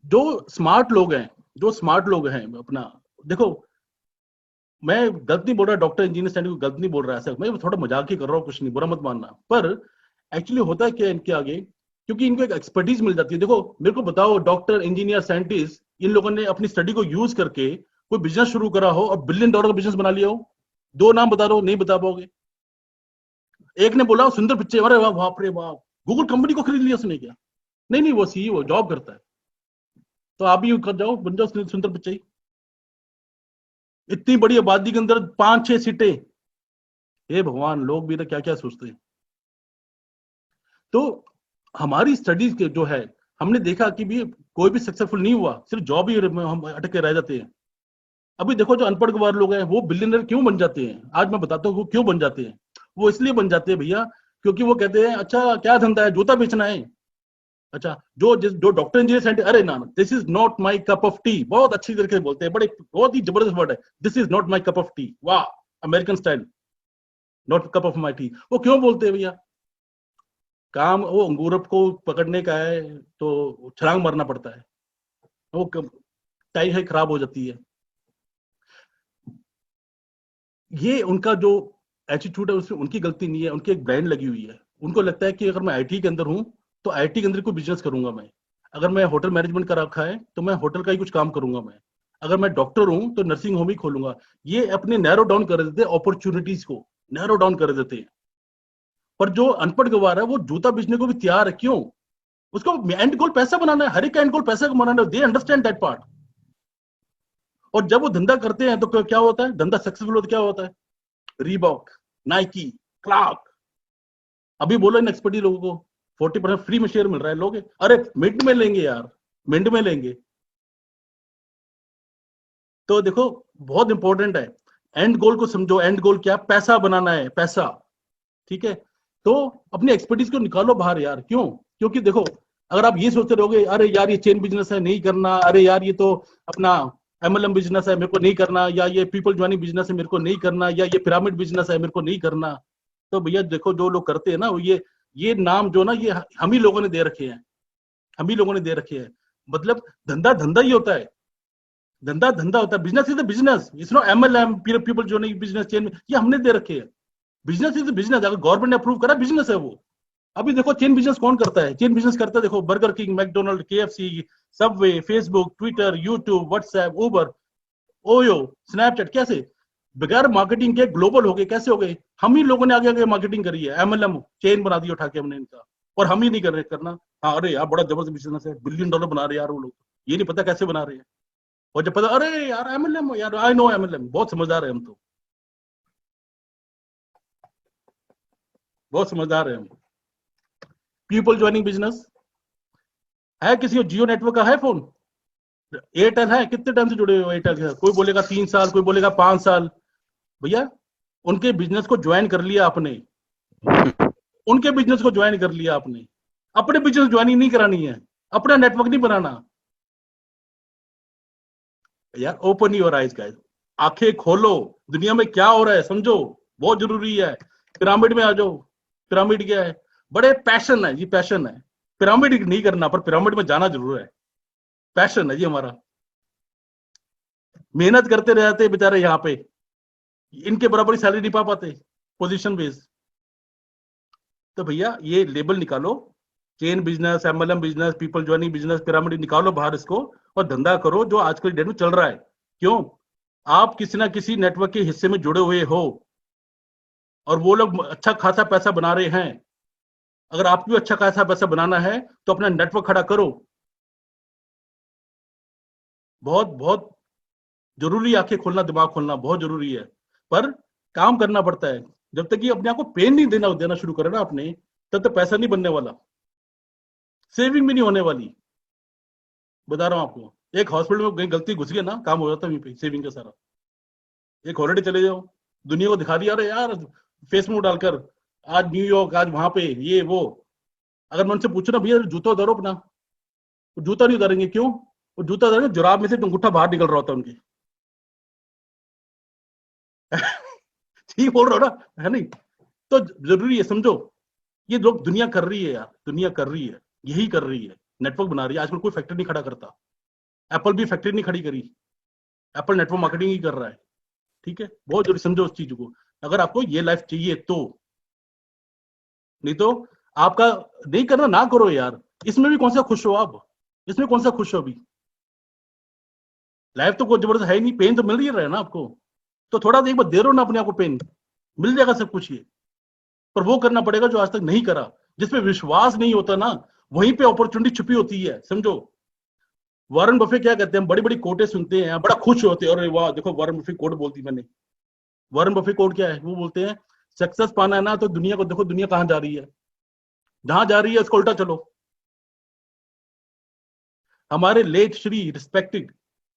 जो स्मार्ट लोग हैं, जो स्मार्ट लोग हैं अपना, देखो मैं गलत नहीं बोल रहा, डॉक्टर इंजीनियर स्टैंड को गलत नहीं बोल रहा है, ऐसा मैं थोड़ा मजाक ही कर रहा हूँ, कुछ नहीं, बुरा मत मानना। पर एक्चुअली होता है क्या इनके आगे, क्योंकि इनको एक एक्सपर्टीज मिल जाती है। देखो मेरे को बताओ, डॉक्टर इंजीनियर साइंटिस्ट इन लोगों ने अपनी स्टडी को यूज करके कोई बिजनेस शुरू करा हो और $1 बिलियन का बिजनेस बना लिया हो? दो नाम बता दो, नहीं बता पाओगे। एक ने बोला सुंदर पिच्चै, अरे वाह बाप रे वाह, गूगल कंपनी को खरीद लिया उसने क्या? नहीं नहीं, वो सीईओ जॉब करता है। तो आप भी कर जाओ, बन जाओ सुंदर पिच्चै। इतनी बड़ी आबादी के अंदर 5-6 सीटें, हे भगवान, लोग भी तो क्या क्या सोचते हैं। तो हमारी स्टडीज के जो है, हमने देखा कि भी कोई भी सक्सेसफुल नहीं हुआ, सिर्फ जॉब ही हम अटके रह जाते हैं। अभी देखो जो अनपढ़ गवार लोग हैं वो बिलियनर क्यों बन जाते हैं? आज मैं बताता हूँ वो क्यों बन जाते हैं। वो इसलिए बन जाते हैं भैया, क्योंकि वो कहते हैं अच्छा क्या धंधा है, जूता बेचना है। अच्छा, जो डॉक्टर इंजीनियर साइंटिस्ट, अरे ना, this is not my cup of T, बहुत अच्छी तरीके से बोलते हैं, बड़े बहुत ही जबरदस्त वर्ड है, this is not my cup of tea. वाह, American style, not cup of my tea. वो क्यों बोलते हैं भैया? काम वो अंगूर को पकड़ने का है तो छलांग मारना पड़ता है, वो टाई है खराब हो जाती है। ये उनका जो एटीट्यूड है उसमें उनकी गलती नहीं है, उनकी एक ब्रांड लगी हुई है। उनको लगता है कि अगर मैं आईटी के अंदर हूं तो आईटी के अंदर कोई बिजनेस करूंगा मैं। अगर मैं होटल मैनेजमेंट का रखा है तो मैं होटल का ही कुछ काम करूंगा मैं। अगर मैं डॉक्टर हूं तो नर्सिंग होम ही खोलूंगा। ये अपने नैरो डाउन कर देते हैं, अपॉर्चुनिटीज को नैरो डाउन कर देते हैं। पर जो अनपढ़ गवार है वो जूता बेचने को भी तैयार है। क्यों? उसको एंड गोल पैसा बनाना है, हर एक का एंड गोल पैसा कमाना है। They understand that part. और जब वो धंधा करते हैं तो क्या होता है, धंधा सक्सेसफुल होता क्या होता है? Reebok, Nike, Clark. अभी बोलो इन एक्सपर्टी लोगों को 40% फ्री में शेयर मिल रहा है, लोग अरे मिनट में लेंगे यार, मिनट में लेंगे। तो देखो बहुत इंपॉर्टेंट है, एंड गोल को समझो। एंड गोल क्या? पैसा बनाना है, पैसा। ठीक है, तो अपनी एक्सपर्टीज को निकालो बाहर यार। क्यों? क्योंकि देखो, अगर आप ये सोचते रहोगे अरे यार ये चेन बिजनेस है नहीं करना, अरे यार ये तो अपना एमएलएम बिजनेस है मेरे को नहीं करना, या ये पीपल ज्वाइनिंग बिजनेस है मेरे को नहीं करना, या ये पिरामिड बिजनेस है मेरे को नहीं करना, तो भैया देखो जो लोग करते हैं ना, ये नाम जो ना, ये हम ही लोगों ने दे रखे हैं, हम ही लोगों ने दे रखे हैं। मतलब धंधा धंधा ही होता है, धंधा धंधा होता है, business is business, it's not MLM people joining business chain, ये हमने दे रखे हैं। बिजनेस इज बिजनेस, अगर गवर्नमेंट ने अप्रूव करा बिजनेस है वो। अभी देखो चेन बिजनेस कौन करता है? चेन बिजनेस करता है, देखो Burger King, McDonald, KFC, Subway, Facebook, Twitter, YouTube, WhatsApp, Uber, Oyo, Snapchat. कैसे? बगैर मार्केटिंग के ग्लोबल हो गए। कैसे हो गए? हम ही लोगों ने आगे आगे मार्केटिंग करी है, एमएलएम चेन बना दी उठा के हमने इनका, और हम ही नहीं कर रहे करना। हाँ, अरे यार बड़ा जबरदस्त बिजनेस है, $1 बिलियन बना रहे यार वो लोग, ये नहीं पता कैसे बना रहे हैं। और जब पता, अरे यार एमएलएम, यार आई नो एमएलएम, बहुत समझदार है हम तो, बहुत समझदार है हम। पीपल ज्वाइनिंग बिजनेस है, किसी को जियो नेटवर्क का है फोन, एयरटेल है, कितने टाइम से जुड़े हुए हो एयरटेल के साथ? कोई बोलेगा 3 साल, कोई बोलेगा 5 साल। भैया उनके बिजनेस को ज्वाइन कर लिया आपने, उनके बिजनेस को ज्वाइन कर लिया आपने, अपने बिजनेस ज्वाइनिंग नहीं करानी है, अपना नेटवर्क नहीं बनाना। यार ओपन योर आइज गाइस, आंखें खोलो, दुनिया में क्या हो रहा है समझो, बहुत जरूरी है। पिरामिड में आ जाओ। पिरामिड क्या है? बड़े पैशन है जी, पैशन है। पिरामिड नहीं करना, पर पिरामिड में जाना जरूर है। पैशन है जी हमारा। मेहनत करते रहते बेचारे यहाँ पे, इनके बराबर सैलरी नहीं पा पाते पोजीशन बेस। तो भैया ये लेबल निकालो, chain business, MLM business, people joining business, pyramid, निकालो बाहर इसको और धंधा करो जो आजकल डेट में चल रहा है। क्यों? आप किसी ना किसी नेटवर्क के हिस्से में जुड़े हुए हो और वो लोग अच्छा खासा पैसा बना रहे हैं। अगर आपको भी अच्छा खासा पैसा बनाना है तो अपना नेटवर्क खड़ा करो। बहुत बहुत जरूरी, आंखें खोलना, दिमाग खोलना बहुत जरूरी है, पर काम करना पड़ता है। जब तक ये अपने आप को पेन नहीं देना शुरू करे ना आपने, तब तक पैसा नहीं बनने वाला, सेविंग भी नहीं होने वाली। बता रहा हूँ आपको, एक हॉस्पिटल में कहीं गलती घुस गई ना, काम हो जाता है वहीं पे सेविंग का सारा। एक हॉलिडे चले जाओ, दुनिया को दिखा दिया, अरे यार फेसबुक डालकर आज न्यूयॉर्क, आज वहां पे ये वो। अगर मैं उनसे पूछू ना, भैया जूता उतारो अपना, वो जूता नहीं उतारेंगे। क्यों? वो जूता उतारेंगे, जुराब में से अंगूठा बाहर निकल रहा होता है उनके। ठीक बोल रहा हो ना, है नहीं? तो जरूरी है समझो, ये लोग, दुनिया कर रही है यार, दुनिया कर रही है, यही कर रही है, नेटवर्क बना रही है। आजकल कोई फैक्ट्री नहीं खड़ा करता, एप्पल भी फैक्ट्री नहीं खड़ी करी, एप्पल नेटवर्क मार्केटिंग ही कर रहा है। ठीक है, बहुत जरूरी समझो उस चीज को, अगर आपको ये लाइफ चाहिए तो। नहीं तो आपका नहीं करना, ना करो यार। इसमें भी कौन सा खुश हो आप? इसमें कौन सा खुश हो अभी? लाइफ तो कोई जबरदस्त है ही नहीं, पेन तो मिल ही रहा है ना आपको। तो थोड़ा सा एक बार दे रहो ना अपने आप को पेन, मिल जाएगा सब कुछ ये। पर वो करना पड़ेगा जो आज तक नहीं करा, जिसपे विश्वास नहीं होता ना, वहीं पे अपॉर्चुनिटी छुपी होती है समझो। वारन बफे क्या कहते हैं, बड़ी बड़ी कोटे सुनते हैं, बड़ा खुश होते हैं, अरे वाह देखो वारन बफे कोट बोल दी मैंने। वारन बफे कोट क्या है? वो बोलते हैं सक्सेस पाना है ना तो दुनिया को देखो, दुनिया कहां जा रही है, जहां जा रही है उसको उल्टा चलो। हमारे late Shri respected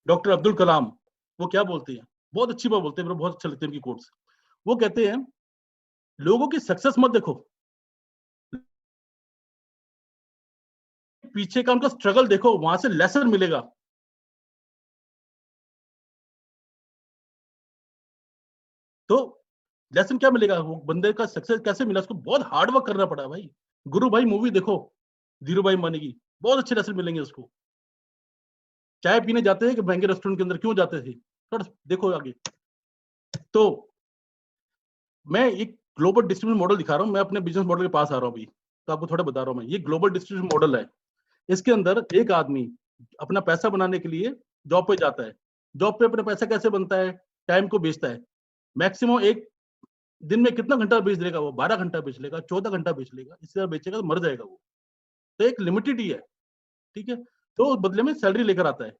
doctor Abdul Kalam, वो क्या बोलते हैं, बहुत अच्छी बात बोलते हैं, बहुत अच्छे लगते हैं उनकी कोट्स। वो कहते हैं लोगों की सक्सेस मत देखो, पीछे का उनका स्ट्रगल देखो, वहां से लेसन मिलेगा। तो लेसन क्या मिलेगा? वो बंदे का सक्सेस कैसे मिला, उसको बहुत हार्ड वर्क करना पड़ा भाई। गुरु भाई मूवी देखो, धीरू भाई मानी की, बहुत अच्छे लेसन मिलेंगे उसको। चाय पीने जाते हैं कि महंगे रेस्टोरेंट के अंदर क्यों जाते थे, थोड़ा देखो आगे। तो मैं एक ग्लोबल डिस्ट्रीब्यूशन मॉडल दिखा रहा हूँ, मैं अपने बिजनेस मॉडल के पास आ रहा हूँ अभी, तो आपको थोड़ा बता रहा हूँ मैं। ये ग्लोबल डिस्ट्रीब्यूशन मॉडल है, इसके अंदर एक आदमी अपना पैसा बनाने के लिए जॉब पे जाता है। जॉब पे अपना पैसा कैसे बनता है? टाइम को बेचता है। मैक्सिमम एक दिन में कितना घंटा बेच लेगा वो? 12 घंटा बेच लेगा, 14 घंटा बेच लेगा, इससे ज्यादा बेचेगा तो मर जाएगा वो। तो एक लिमिटेड ही है। ठीक है, तो उस बदले में सैलरी लेकर आता है।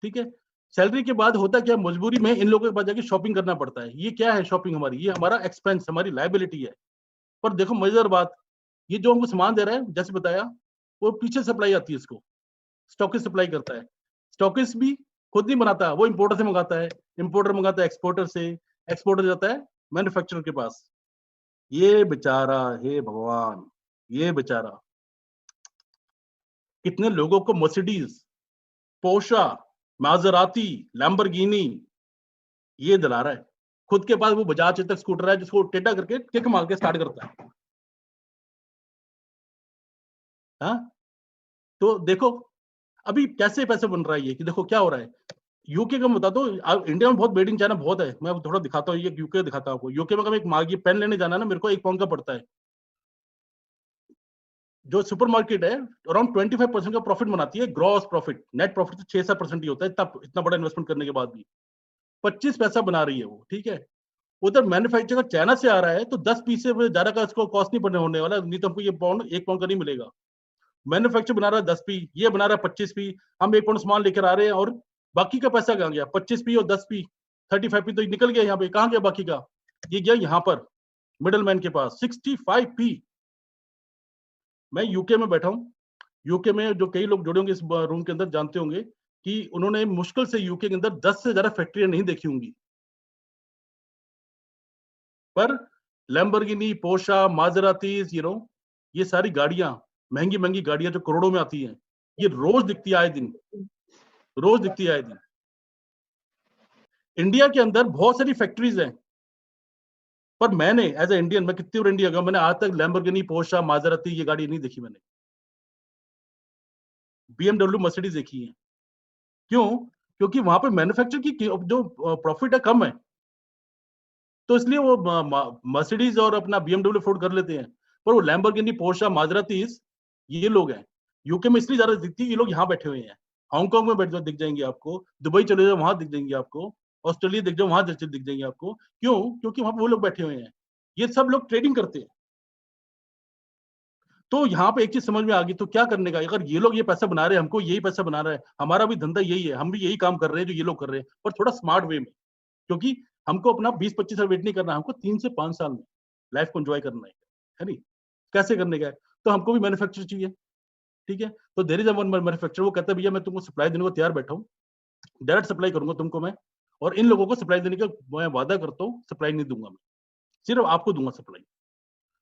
ठीक है, सैलरी के बाद होता क्या, मजबूरी में इन लोगों के पास जाके शॉपिंग करना पड़ता है। ये क्या है शॉपिंग हमारी? ये हमारा एक्सपेंस, हमारी लाइबिलिटी है। पर देखो मजेदार बात, ये जो हमको सामान दे रहा है, जैसे बताया, वो पीछे सप्लाई आती है इसको, स्टॉकिस्ट सप्लाई करता है। स्टॉकिस्ट भी खुद नहीं बनाता, वो इंपोर्टर से मंगाता है, इंपोर्टर मंगाता है एक्सपोर्टर से, एक्सपोर्टर जाता है मैन्युफैक्चरर के पास। ये बेचारा, हे भगवान, ये बेचारा कितने लोगों को मर्सिडीज, पोर्शा, माजराती, लैम्बोर्गिनी ये दिला रहा है। खुद के पास वो बजाज चेतक स्कूटर है जिसको टेढ़ा करके किक मार के स्टार्ट करता है। हाँ, तो देखो अभी कैसे पैसे बन रहा है ये, कि देखो क्या हो रहा है। यूके का मैं बताता हूँ, इंडिया में बहुत मेड इन चाइना बहुत है, मैं थोड़ा दिखाता हूँ, ये यूके दिखाता हूँ आपको। यूके में अगर एक मागी पेन लेने जाना है ना, मेरे को 1 पाउंड का पड़ता है। जो सुपरमार्केट है अराउंड 25% का प्रॉफिट बनाती है, ग्रॉस प्रॉफिट। नेट प्रॉफिट तो 6-7% ही होता है, इतना बड़ा इन्वेस्टमेंट करने के बाद भी 25 पैसा बना रही है वो, ठीक है। उधर मैन्युफैक्चर चाइना से आ रहा है तो 10 पीस से ज्यादा का इसको कॉस्ट नहीं पड़ने होने वाला, नहीं तो हमको ये पाउंड 1 पाउंड का नहीं मिलेगा। मैन्युफैक्चर बना रहा है 10 पी, ये बना रहा है 25 पी, हम 1 पाउंड सामान लेकर आ रहे हैं और बाकी का पैसा कहाँ गया? 25 पी और 10 पी, 35 पी तो निकल गया यहाँ पे, कहाँ गया बाकी का? ये गया यहाँ पर मिडलमैन के पास 65 पी। मैं यूके में बैठा हूँ, यूके में जो कई लोग जुड़े होंगे इस रूम के अंदर जानते होंगे कि उन्होंने मुश्किल से यूके के अंदर 10 से ज्यादा फैक्ट्रियां नहीं देखी होंगी, पर लैम्बोर्गिनी, पोर्शा, मासेरातीज, ये सारी गाड़ियां, महंगी महंगी गाड़ियां जो करोड़ों में आती हैं, ये रोज दिखती है आए दिन, रोज दिखती है आए दिन। इंडिया के अंदर बहुत सारी फैक्ट्रीज हैं, पर मैंने एज ए इंडियन, मैं कितनी बार इंडिया गया, मैंने आज तक लैम्बोर्गिनी, पोर्शा, मासेराती ये गाड़ी नहीं देखी मैंने। BMW, मर्सिडीज देखी है। क्यों? क्योंकि वहां पे मैन्युफैक्चर की जो प्रॉफिट है कम है, तो इसलिए वो मर्सिडीज और अपना BMW अफोर्ड कर लेते हैं। पर वो लैम्बोर्गिनी, पोर्शा, मासेरातीज ये लोग हैं यूके में, इसलिए ज्यादा दिखती है, ये लोग यहाँ बैठे हुए हैं। हांगकांग में बैठ जाओ दिख जाएंगे आपको, दुबई चले जाओ वहां दिख जाएंगे आपको, ऑस्ट्रेलिया दिख जाओ वहां दिख जाएंगे आपको। क्यों? क्योंकि वहां पे वो लोग बैठे हुए हैं, ये सब लोग ट्रेडिंग करते हैं। तो यहाँ पे एक चीज समझ में आ गई, तो क्या करने का, अगर ये लोग ये पैसा बना रहे हैं, हमको यही पैसा बना रहा है, हमारा भी धंधा यही है, हम भी यही काम कर रहे हैं जो ये लोग कर रहे हैं, पर थोड़ा स्मार्ट वे में। क्योंकि हमको अपना 20-25 साल वेट नहीं करना, हमको 3 से 5 साल में लाइफ को एंजॉय करना है नहीं? कैसे करने का है? तो हमको भी मैन्युफैक्चर चाहिए, ठीक है। तो देयर इज वन मैन्युफैक्चर, वो कहता है भैया मैं तुमको सप्लाई देने को तैयार बैठा हूँ, डायरेक्ट सप्लाई करूंगा तुमको मैं, और इन लोगों को सप्लाई देने का मैं वादा करता हूँ, सप्लाई नहीं दूंगा मैं, सिर्फ आपको दूंगा सप्लाई।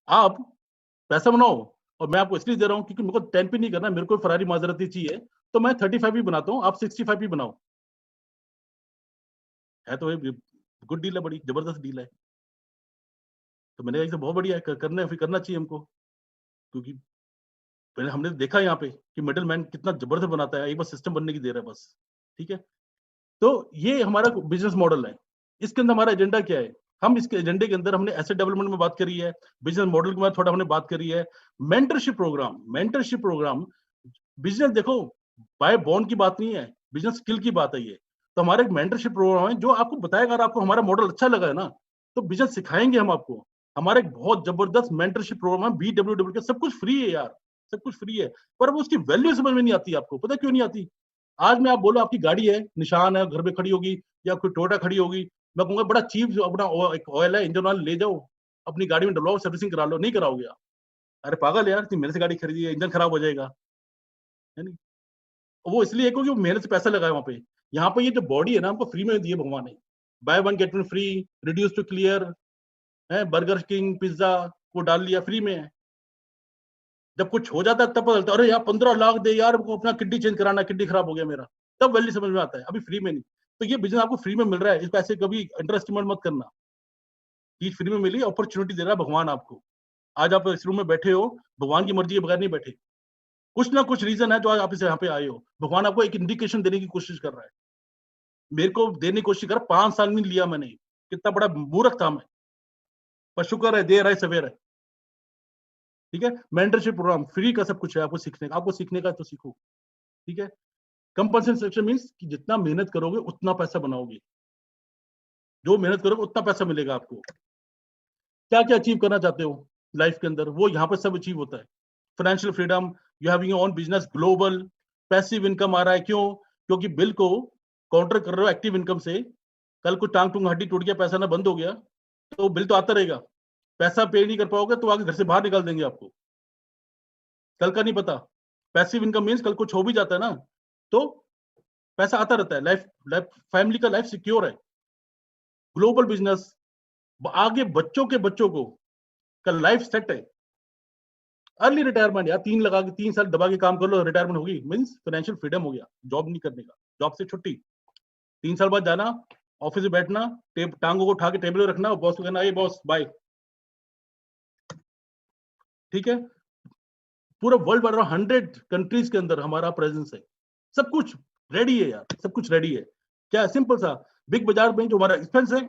आप पैसा बनाओ, और मैं आपको इसलिए दे रहा हूँ क्योंकि मेरे को 10 पे नहीं करना, मेरे को फरारी माजरती चाहिए, तो मैं 35 भी बनाता हूँ, आप 65 भी बनाओ। है तो गुड डील है, बड़ी जबरदस्त डील है। तो मैंने कहा बहुत बढ़िया है, करना फिर करना चाहिए हमको, क्योंकि पहले हमने देखा यहाँ पे कि मिडिल मैन कितना जबरदस्त बनाता है, एक बार सिस्टम बनने की देर है बस, ठीक है। तो ये हमारा बिजनेस मॉडल है। इसके अंदर हमारा एजेंडा क्या है? हम इसके एजेंडे के अंदर हमने एसेट डेवलपमेंट में बात करी है, बिजनेस मॉडल के बारे में थोड़ा हमने बात करी है, मेंटरशिप प्रोग्राम। बिजनेस देखो बाय बॉन्ड की बात नहीं है, बिजनेस स्किल की बात है ये। तो हमारा एक मेंटरशिप प्रोग्राम है जो आपको बताएगा, अगर आपको हमारा मॉडल अच्छा लगा है ना, तो बिजनेस सिखाएंगे हम आपको। हमारा एक बहुत जबरदस्त मेंटरशिप प्रोग्राम है, BWW का, सब कुछ फ्री है यार, सब कुछ फ्री है। पर वो उसकी वैल्यू समझ में नहीं आती आपको, पता क्यों नहीं आती? आज मैं आप बोलो आपकी गाड़ी है, निशान है, घर में खड़ी होगी या कोई टोयोटा खड़ी होगी, मैं कहूंगा बड़ा चीप अपना एक ऑयल है, इंजन ऑयल ले जाओ अपनी गाड़ी में डलवाओ, सर्विसिंग करा लो, नहीं कराओगे आप? अरे पागल यार, तुम मेरे से गाड़ी खरीदी है, इंजन खराब हो जाएगा, है नहीं? वो इसलिए क्योंकि वो मेहनत से पैसा लगाया वहां पे। यहाँ पे ये जो बॉडी है ना, हमको फ्री में दिए भगवान ने, buy one get one free, reduce to clear है, बर्गर किंग, पिज्जा, वो डाल लिया फ्री में है। जब कुछ हो जाता है तब पता चलता है, अरे यार 15 लाख दे यार, को अपना किडनी चेंज कराना, किडनी खराब हो गया मेरा, तब वैल्यू समझ में आता है, अभी फ्री में नहीं। तो ये बिजनेस आपको फ्री में मिल रहा है, इसको ऐसे कभी अंडर एस्टिमेट मत करना। चीज फ्री में मिली, अपॉर्चुनिटी दे रहा है भगवान आपको। आज आप इस रूम में बैठे हो, भगवान की मर्जी के बगैर नहीं बैठे, कुछ ना कुछ रीजन है जो आज आप इसे यहाँ पे आए हो। भगवान आपको एक इंडिकेशन देने की कोशिश कर रहा है, मेरे को देने की कोशिश कर, 5 साल नहीं लिया मैंने, कितना बड़ा मूर्ख था मैं, पर शुक्र है देर है सवेर है, ठीक है। मेंटरशिप प्रोग्राम फ्री का सब कुछ है आपको सीखने का तो सीखो, ठीक है। कंपल्सन सेक्शन मीन्स कि जितना मेहनत करोगे उतना पैसा बनाओगे, जो मेहनत करोगे उतना पैसा मिलेगा आपको। क्या क्या अचीव करना चाहते हो लाइफ के अंदर, वो यहाँ पे सब अचीव होता है। Financial freedom, you having your own business, global passive income आ रहा है, क्यों? क्योंकि बिल को काउंटर कर रहे हो एक्टिव इनकम से। कल को टांग टूंग हड्डी टूट गया, पैसा ना बंद हो गया, तो बिल तो आता रहेगा, पैसा पे नहीं कर पाओगे तो आगे घर से बाहर निकाल देंगे आपको, कल का नहीं पता। पैसिव इनकम मीन्स कल कुछ हो भी जाता है ना, तो पैसा आता रहता है, लाइफ लाइफ फैमिली का लाइफ सिक्योर है। ग्लोबल बिजनेस, आगे बच्चों के बच्चों को का लाइफ सेट है। अर्ली रिटायरमेंट यार, 3 साल दबा के काम कर लो, रिटायरमेंट होगी, मीन्स फाइनेंशियल फ्रीडम हो गया, जॉब नहीं करने का, जॉब से छुट्टी, 3 साल बाद जाना ऑफिस में बैठना, टांगों को उठा के टेबल में रखना, बॉस को कहना ये बॉस बाय, ठीक है। पूरा वर्ल्ड भर 100 कंट्रीज के अंदर हमारा प्रेजेंस है, सब कुछ रेडी है यार, सब कुछ रेडी है। क्या सिंपल सा, बिग बाजार में जो हमारा एक्सपेंस है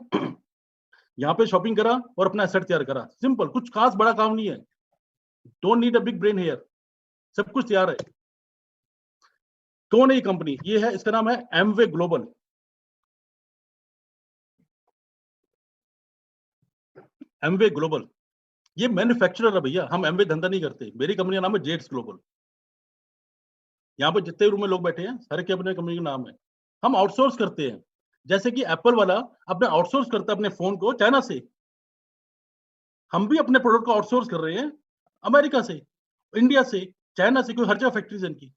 यहाँ पे शॉपिंग करा और अपना एसेट तैयार करा, सिंपल, कुछ खास बड़ा काम नहीं है, don't need a big brain here, सब कुछ तैयार है। कौन है ये कंपनी? ये है, इसका नाम है एमवे ग्लोबल। एमवे ग्लोबल ये मैन्युफैक्चरर है भैया, हम एमवे धंधा नहीं करते। मेरी कंपनी का नाम है जेट्स ग्लोबल। यहाँ पे जितने रूम में लोग बैठे हैं सारे के अपने कंपनी का नाम है। हम आउटसोर्स करते हैं, जैसे कि एप्पल वाला अपने आउटसोर्स करता है अपने फोन को चाइना से, हम भी अपने प्रोडक्ट को आउटसोर्स कर रहे हैं अमेरिका से, इंडिया से, चाइना से, कोई हर जगह फैक्ट्रीज है इनकी।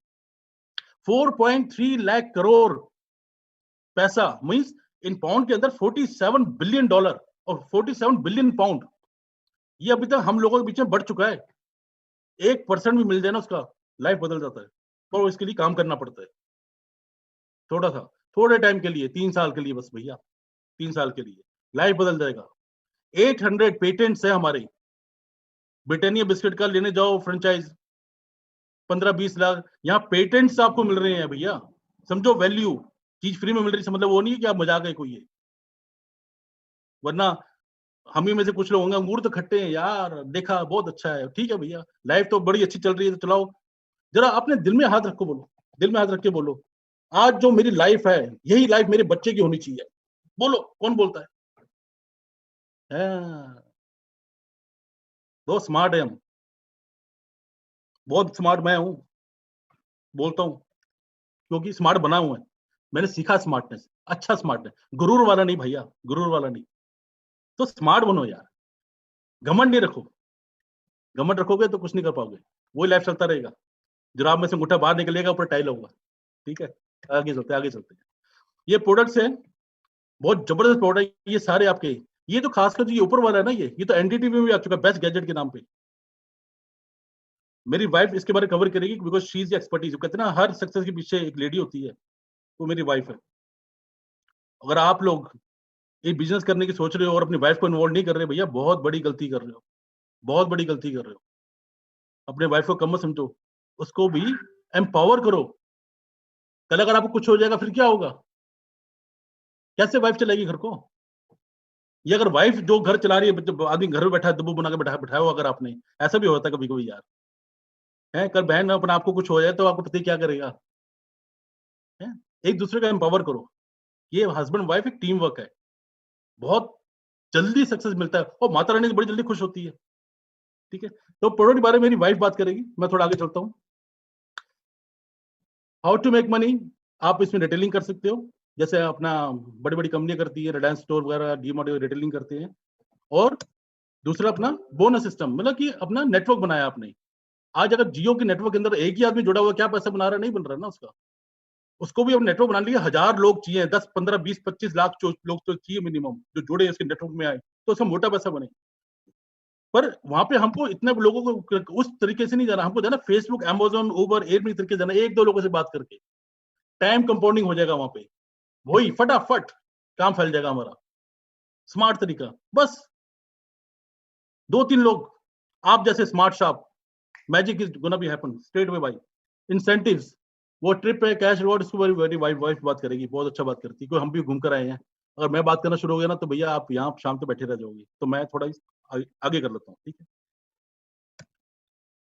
4.3 लाख करोड़ पैसा, मींस इन पाउंड के अंदर $47 बिलियन और 47 बिलियन पाउंड, ये अभी तक हम लोगों के बीच में बढ़ चुका है। 1% भी मिल जाए ना उसका, लाइफ बदल जाता है। तो इसके लिए काम करना पड़ता है थोड़ा सा, थोड़े टाइम के लिए, 3 साल के लिए बस भैया, 3 साल के लिए लाइफ बदल जाएगा। 800 पेटेंट्स है हमारे। ब्रिटानिया बिस्किट का लेने जाओ फ्रेंचाइज 15-20 लाख, यहाँ पेटेंट्स आपको मिल रहे हैं भैया। समझो वैल्यू, चीज फ्री में मिल रही है, मतलब वो नहीं है कि आप मजाक है कोई है। वरना हम ही में से कुछ लोग होंगे, अंगूर तो खट्टे हैं यार, देखा बहुत अच्छा है, ठीक है भैया, लाइफ तो बड़ी अच्छी चल रही है तो चलाओ। जरा अपने दिल में हाथ रखो, बोलो, दिल में हाथ रख के बोलो, आज जो मेरी लाइफ है यही लाइफ मेरे बच्चे की होनी चाहिए। बोलो, कौन बोलता है? बहुत स्मार्ट है हम, बहुत स्मार्ट मैं हूं, बोलता हूं क्योंकि स्मार्ट बना हुआ है, मैंने सीखा स्मार्टनेस, अच्छा स्मार्टनेस, गुरूर वाला नहीं भैया, गुरूर वाला नहीं। तो स्मार्ट बनो यार, घमंड नहीं रखो, घमंड रखोगे तो कुछ नहीं कर पाओगे, वही लाइफ चलता रहेगा, जुराब में से अंगूठा बाहर निकलेगा, ऊपर टाइल होगा। ठीक है, आगे चलते आगे चलते। ये प्रोडक्ट्स है, बहुत जबरदस्त प्रोडक्ट, ये सारे आपके, ये तो खासकर जो ये ऊपर वाला है ना, ये तो एनडीटीवी में भी आ चुका है, बेस्ट गैजेट के नाम पे। मेरी वाइफ इसके बारे में कवर करेगी, बिकॉज शी इज एक्सपर्टीज। कहते ना हर सक्सेस के पीछे एक लेडी होती है, वो मेरी वाइफ है। अगर आप लोग ये बिजनेस करने की सोच रहे हो और अपनी वाइफ को इन्वॉल्व नहीं कर रहे भैया, बहुत बड़ी गलती कर रहे हो, बहुत बड़ी गलती कर रहे हो। अपने वाइफ को कम मत समझो, उसको भी एम्पावर करो। कल अगर आपको कुछ हो जाएगा फिर क्या होगा? कैसे वाइफ चलाएगी घर को? ये अगर वाइफ जो घर चला रही है, आदमी घर में बैठा है, दब्बू बना के बैठाया हो अगर आपने, ऐसा भी होता है कभी कभी यार, है कल बहन अपना आपको कुछ हो जाए तो आपको पति क्या करेगा? है, एक दूसरे का एम्पावर करो। ये हस्बैंड वाइफ एक टीम वर्क है, बहुत जल्दी सक्सेस मिलता है, और माता रानी बड़ी जल्दी खुश होती है। ठीक है, तो प्रोडक्ट के बारे में मेरी वाइफ बात करेगी, मैं थोड़ा आगे चलता हूँ। हाउ टू मेक मनी, आप इसमें रिटेलिंग कर सकते हो, जैसे अपना बड़ी बड़ी कंपनियां करती है, रिलायंस स्टोर वगैरह, डीमार्ट रिटेलिंग करते हैं। और दूसरा अपना बोनस सिस्टम, मतलब कि अपना नेटवर्क बनाया आपने। आज अगर जियो के नेटवर्क के अंदर एक ही आदमी जुड़ा हुआ, क्या पैसा बना रहा, नहीं बन रहा ना उसका, उसको भी अब नेटवर्क बनाने के लिए 1000 लोग चाहिए, 10, 15, 20, 25 लाख लोग तो चाहिए मिनिमम, जो जुड़े उसके नेटवर्क में आए, तो उसका मोटा पैसा बने। पर वहां पे हमको इतने लोगों को उस तरीके से नहीं जाना, हमको जाना फेसबुक, अमेजोन, उबर, एयरबी तरीके जाना, 1-2 लोगों से बात करके टाइम कंपाउंडिंग हो जाएगा वहां पे, वही फटाफट काम फैल जाएगा हमारा। स्मार्ट तरीका, बस 2-3 लोग आप जैसे smart shop, magic is gonna be happen straight way by. Incentives, वो ट्रिप है, कैश रिवॉर्ड, इसको वेरी वाइफ बात करेगी, बहुत अच्छा बात करती है, क्योंकि हम भी घूम कर आए हैं। अगर मैं बात करना शुरू हो गया ना तो भैया आप यहाँ शाम तक बैठे रह जाओगे, तो मैं थोड़ा आगे कर लेता हूँ। ठीक है,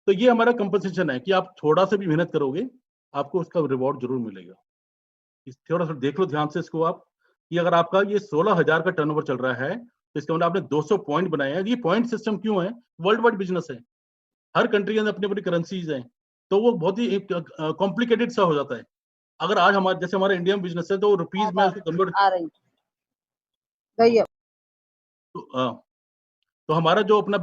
तो ये हमारा कंपनसेशन है कि आप थोड़ा सा भी मेहनत करोगे आपको उसका रिवॉर्ड जरूर मिलेगा। थोड़ा सा देख लो ध्यान से इसको आप, कि अगर आपका ये 16,000 का टर्नओवर चल रहा है तो इसका मतलब आपने 200 पॉइंट बनाए हैं। ये पॉइंट सिस्टम क्यों है? वर्ल्ड वाइड बिजनेस है, हर कंट्री के अंदर अपनी अपनी करेंसीज हैं, तो वो बहुत ही कॉम्प्लिकेटेड सा हो जाता है। अगर आज हमारे जैसे हमारा इंडिया में बिजनेस है तो रुपीज में उसको कन्वर्ट आ रही गई तो हमारा जो अपना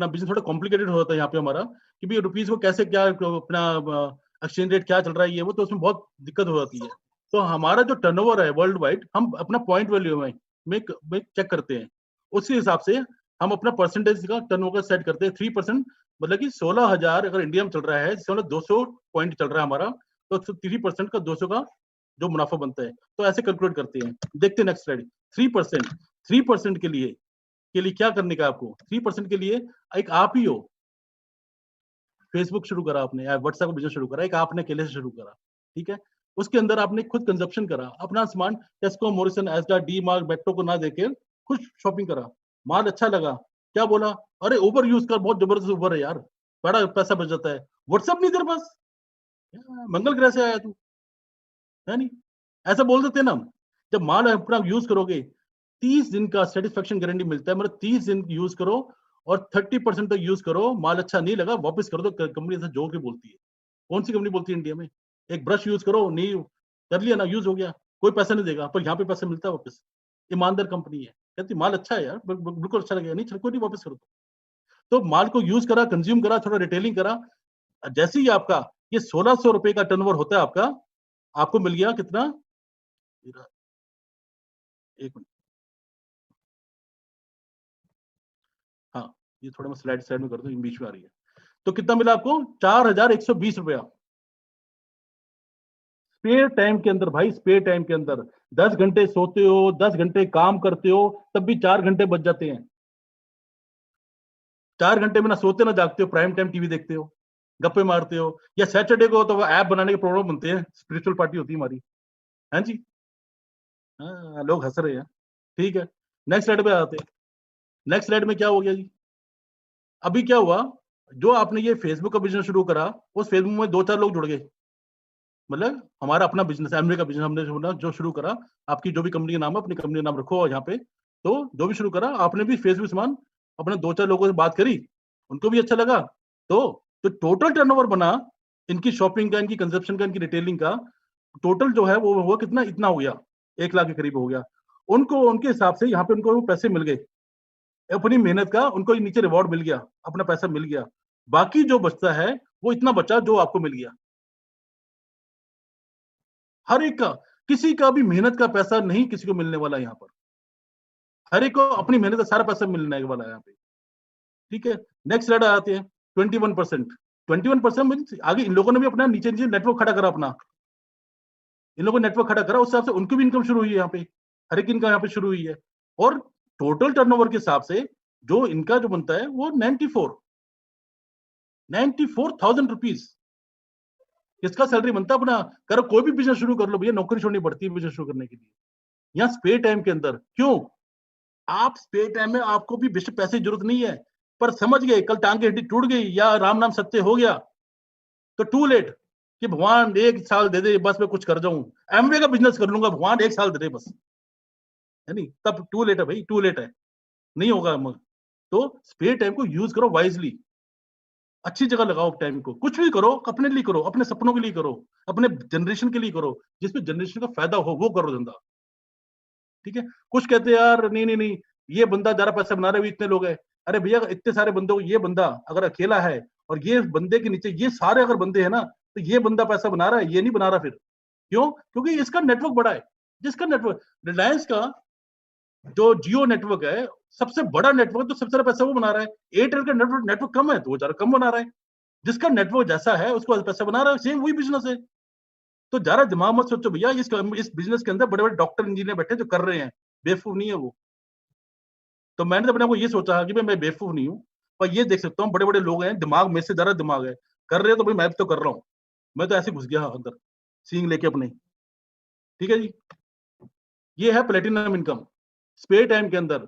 बिजनेस थोड़ा कॉम्प्लिकेटेड हो जाता है यहाँ पे हमारा, कि भाई रुपीज को कैसे, क्या अपना एक्सचेंज रेट क्या चल रहा है, ये वो, तो उसमें बहुत दिक्कत हो जाती है। तो हमारा जो टर्नओवर है वर्ल्ड वाइड, हम अपना पॉइंट वैल्यू में चेक करते हैं, उसी हिसाब से हम अपना परसेंटेज का टर्नओवर सेट करते हैं। 3%, मतलब कि 16,000 अगर इंडिया में चल रहा है, जिसमें 200 पॉइंट चल रहा है हमारा, तो 3% का 200 का जो मुनाफा बनता है, तो ऐसे कैलकुलेट करते हैं। देखते हैं नेक्स्ट स्लाइड। 3% के लिए क्या करने का आपको? 3% के लिए एक आप ही हो, फेसबुक शुरू करा आपने या व्हाट्सएप बिजनेस शुरू करा, एक आपने अकेले से शुरू करा, ठीक है, उसके अंदर आपने खुद कंजप्शन करा, अपना सामान टेस्को, Morrison, Asda, D mart, metro को ना देके खुद शॉपिंग करा, माल अच्छा लगा, क्या बोला, अरे उबर यूज कर, बहुत जबरदस्त उबर है यार, बड़ा पैसा बच जाता है। व्हाट्सएप नहीं तेरे पास, मंगल ग्रह से आया तू, है नहीं? ऐसा बोल देते हैं ना हम। जब माल अपना यूज करोगे 30 दिन का सेटिस्फेक्शन गारंटी मिलता है, मतलब 30 दिन यूज करो और 30% तक यूज करो, माल अच्छा नहीं लगा वापस कर दो। कंपनी ऐसा जोर के बोलती है। कौन सी कंपनी बोलती है इंडिया में? एक ब्रश यूज करो, नहीं कर लिया ना, यूज हो गया, कोई पैसा नहीं देगा, पर यहाँ पे पैसा मिलता है वापस। ईमानदार कंपनी है, कहती माल अच्छा है यार, बिल्कुल अच्छा लगेगा, नहीं चल कोई नहीं, वापस कर दो। तो माल को यूज करा, कंज्यूम करा, थोड़ा रिटेलिंग करा, जैसे ही आपका ये 1600 रुपए का टर्नओवर होता है आपका, आपको मिल गया कितना, एक मिनट, हाँ ये थोड़ा मैं स्लाइड साइड में कर दूं, बीच में आ रही है। तो कितना मिला आपको? 4120 रुपया स्पेयर टाइम के अंदर। भाई स्पेयर टाइम के अंदर 10 घंटे सोते हो, 10 घंटे काम करते हो, तब भी 4 घंटे बच जाते हैं। 4 घंटे में ना सोते ना जागते हो, प्राइम टाइम टीवी देखते हो, गप्पे मारते हो, या सैटरडे को तो ऐप बनाने के प्रोग्राम बनते हैं, स्पिरिचुअल पार्टी होती है हमारी, है जी। हाँ लोग हंस रहे हैं, ठीक है। नेक्स्ट स्लाइड पे आते हैं। नेक्स्ट स्लाइड में क्या हो गया जी? अभी क्या हुआ, जो आपने ये फेसबुक का बिजनेस शुरू करा, उस फेसबुक में 2-4 लोग जुड़ गए, मतलब हमारा अपना बिजनेस, एमवे का बिजनेस हमने जो शुरू करा, आपकी जो भी कंपनी का नाम है अपनी कंपनी का नाम रखो यहाँ पे, तो जो भी शुरू करा आपने भी फेसबुक सामान अपने 2-4 लोगों से बात करी, उनको भी अच्छा लगा, तो टोटल टर्नओवर बना इनकी शॉपिंग का, इनकी कंजप्शन का, इनकी रिटेलिंग का, टोटल जो है वो हुआ कितना, इतना हो गया, 1 लाख के करीब हो गया। उनको उनके हिसाब से यहाँ पे उनको वो पैसे मिल गए, अपनी मेहनत का उनको नीचे रिवॉर्ड मिल गया, अपना पैसा मिल गया। बाकी जो बचता है वो इतना बचा जो आपको मिल गया। हर एक का, किसी का भी मेहनत का पैसा नहीं किसी को मिलने वाला है यहाँ पर, हर एक को अपनी मेहनत का सारा पैसा मिलने वाला है यहाँ पे, ठीक है। नेक्स्ट स्लाइड आते हैं। 21%, 21% मीन्स आगे इन लोगों ने भी अपना नीचे नीचे नेटवर्क खड़ा करा अपना, इन लोगों ने नेटवर्क खड़ा करा, उस हिसाब से उनकी भी इनकम शुरू हुई है यहाँ पे, हर एक इनका यहाँ पे शुरू हुई है। और टोटल टर्नओवर के हिसाब से जो इनका जो बनता है वो 94,000 रुपीज किसका सैलरी बनता है अपना। करो कोई भी बिजनेस शुरू कर लो भैया, नौकरी छोड़नी पड़ती है बिजनेस शुरू करने के लिए। यहाँ स्पेयर टाइम के अंदर क्यों, आप स्पेयर टाइम में आपको भी बेशक पैसे की जरूरत नहीं है, पर समझ गए कल टांग की हड्डी टूट गई या राम नाम सत्य हो गया तो टू लेट, कि भगवान 1 साल दे दे बस मैं कुछ कर जाऊं, एमवे का बिजनेस कर लूंगा, भगवान 1 साल दे दे बस, है नहीं, तब टू लेट है भाई, टू लेट है, नहीं होगा। तो स्पेयर टाइम को यूज करो वाइजली, अच्छी जगह लगाओ टाइम को, कुछ भी करो अपने लिए करो, अपने सपनों के लिए करो, अपने जनरेशन के लिए करो, जिसमें जनरेशन का फायदा हो वो करो धंधा, ठीक है। कुछ कहते हैं यार नहीं नहीं नहीं, ये बंदा ज्यादा पैसा बना रहा है, इतने लोग हैं। अरे भैया इतने सारे बंदों, ये बंदा अगर अकेला है और ये बंदे के नीचे ये सारे अगर बंदे हैं ना, तो ये बंदा पैसा बना रहा है, ये नहीं बना रहा। फिर क्यों? क्योंकि इसका नेटवर्क बड़ा है। जिसका नेटवर्क, रिलायंस का जो जियो नेटवर्क है सबसे बड़ा नेटवर्क, तो सबसे ज्यादा पैसा वो बना रहा है। एयरटेल का नेटवर्क कम है तो वो ज्यादा कम बना रहा है। जिसका नेटवर्क जैसा है उसको पैसा बना रहा है, सेम वही बिजनेस है। तो ज्यादा दिमाग मत सोचो भैया, इस बिजनेस के अंदर बड़े बड़े डॉक्टर इंजीनियर बैठे जो कर रहे हैं, बेवकूफ नहीं है वो। तो मैंने तो अपने को ये सोचा कि मैं बेवकूफ नहीं हूँ, पर ये देख सकता हूँ बड़े बड़े लोग हैं, दिमाग में से ज्यादा दिमाग है, कर रहे हैं, तो भाई मैं भी तो कर रहा हूँ। मैं तो ऐसे घुस गया अंदर सींग लेके अपने, ठीक है जी। ये है प्लेटिनम इनकम। स्पेयर टाइम के अंदर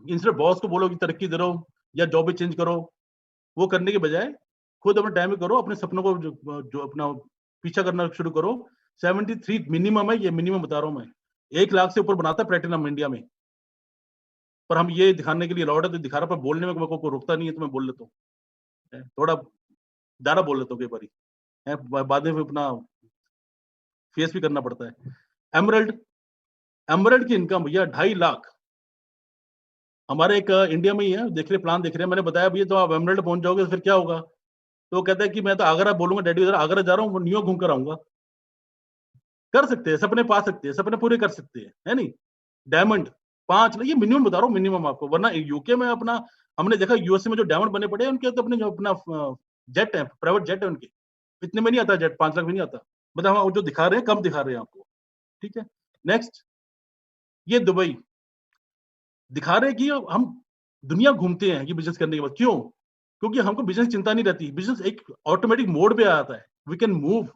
इंस्टेड बॉस को बोलो कि तरक्की दे रहो या जॉब भी चेंज करो, वो करने के बजाय खुद अपने टाइम में करो, अपने सपनों को जो अपना पीछा करना शुरू करो। 73 मिनिमम है, ये मिनिमम बता रहा हूँ मैं, 1 लाख से ऊपर बनाता है प्लेटिनम इंडिया में। पर हम ये दिखाने के लिए अलाउड है तो दिखा रहा, पर बोलने में कोई रोकता नहीं है तो मैं बोल लेता हूँ, थोड़ा ज्यादा बोल लेता हूँ कई बार, बाद में अपना फेस भी करना पड़ता है। एमरल्ड, एमरल्ड की इनकम भैया 2.5 लाख। हमारे एक इंडिया में ही है, देख रहे प्लान देख रहे हैं, मैंने बताया भैया तो आप एमरल्ड पहुंच जाओगे तो फिर क्या होगा। तो वो कहता है कि मैं तो आगरा बोलूंगा, डैडी उधर आगरा जा रहा हूँ, न्यूयॉर्क घूम कर आऊंगा। कर सकते हैं, सपने पा सकते हैं, सपने पूरे कर सकते हैं, है नहीं। डायमंड 5 लाख, ये मिनिमम बता रहा हूँ, मिनिमम आपको, वरना यूके में अपना हमने देखा, यूएसए में जो डायमंड बने पड़े हैं उनके तो अपने जो अपना जेट है, प्राइवेट जेट है उनके, इतने में नहीं आता जेट, 5 लाख में नहीं आता। मतलब हम जो दिखा रहे हैं कम दिखा रहे हैं आपको, ठीक है। नेक्स्ट, ये दुबई दिखा रहे हैं कि हम दुनिया घूमते हैं ये बिजनेस करने के बाद। क्यों? क्योंकि हमको बिजनेस चिंता नहीं रहती, बिजनेस एक ऑटोमेटिक मोड पे आता है, वी कैन मूव,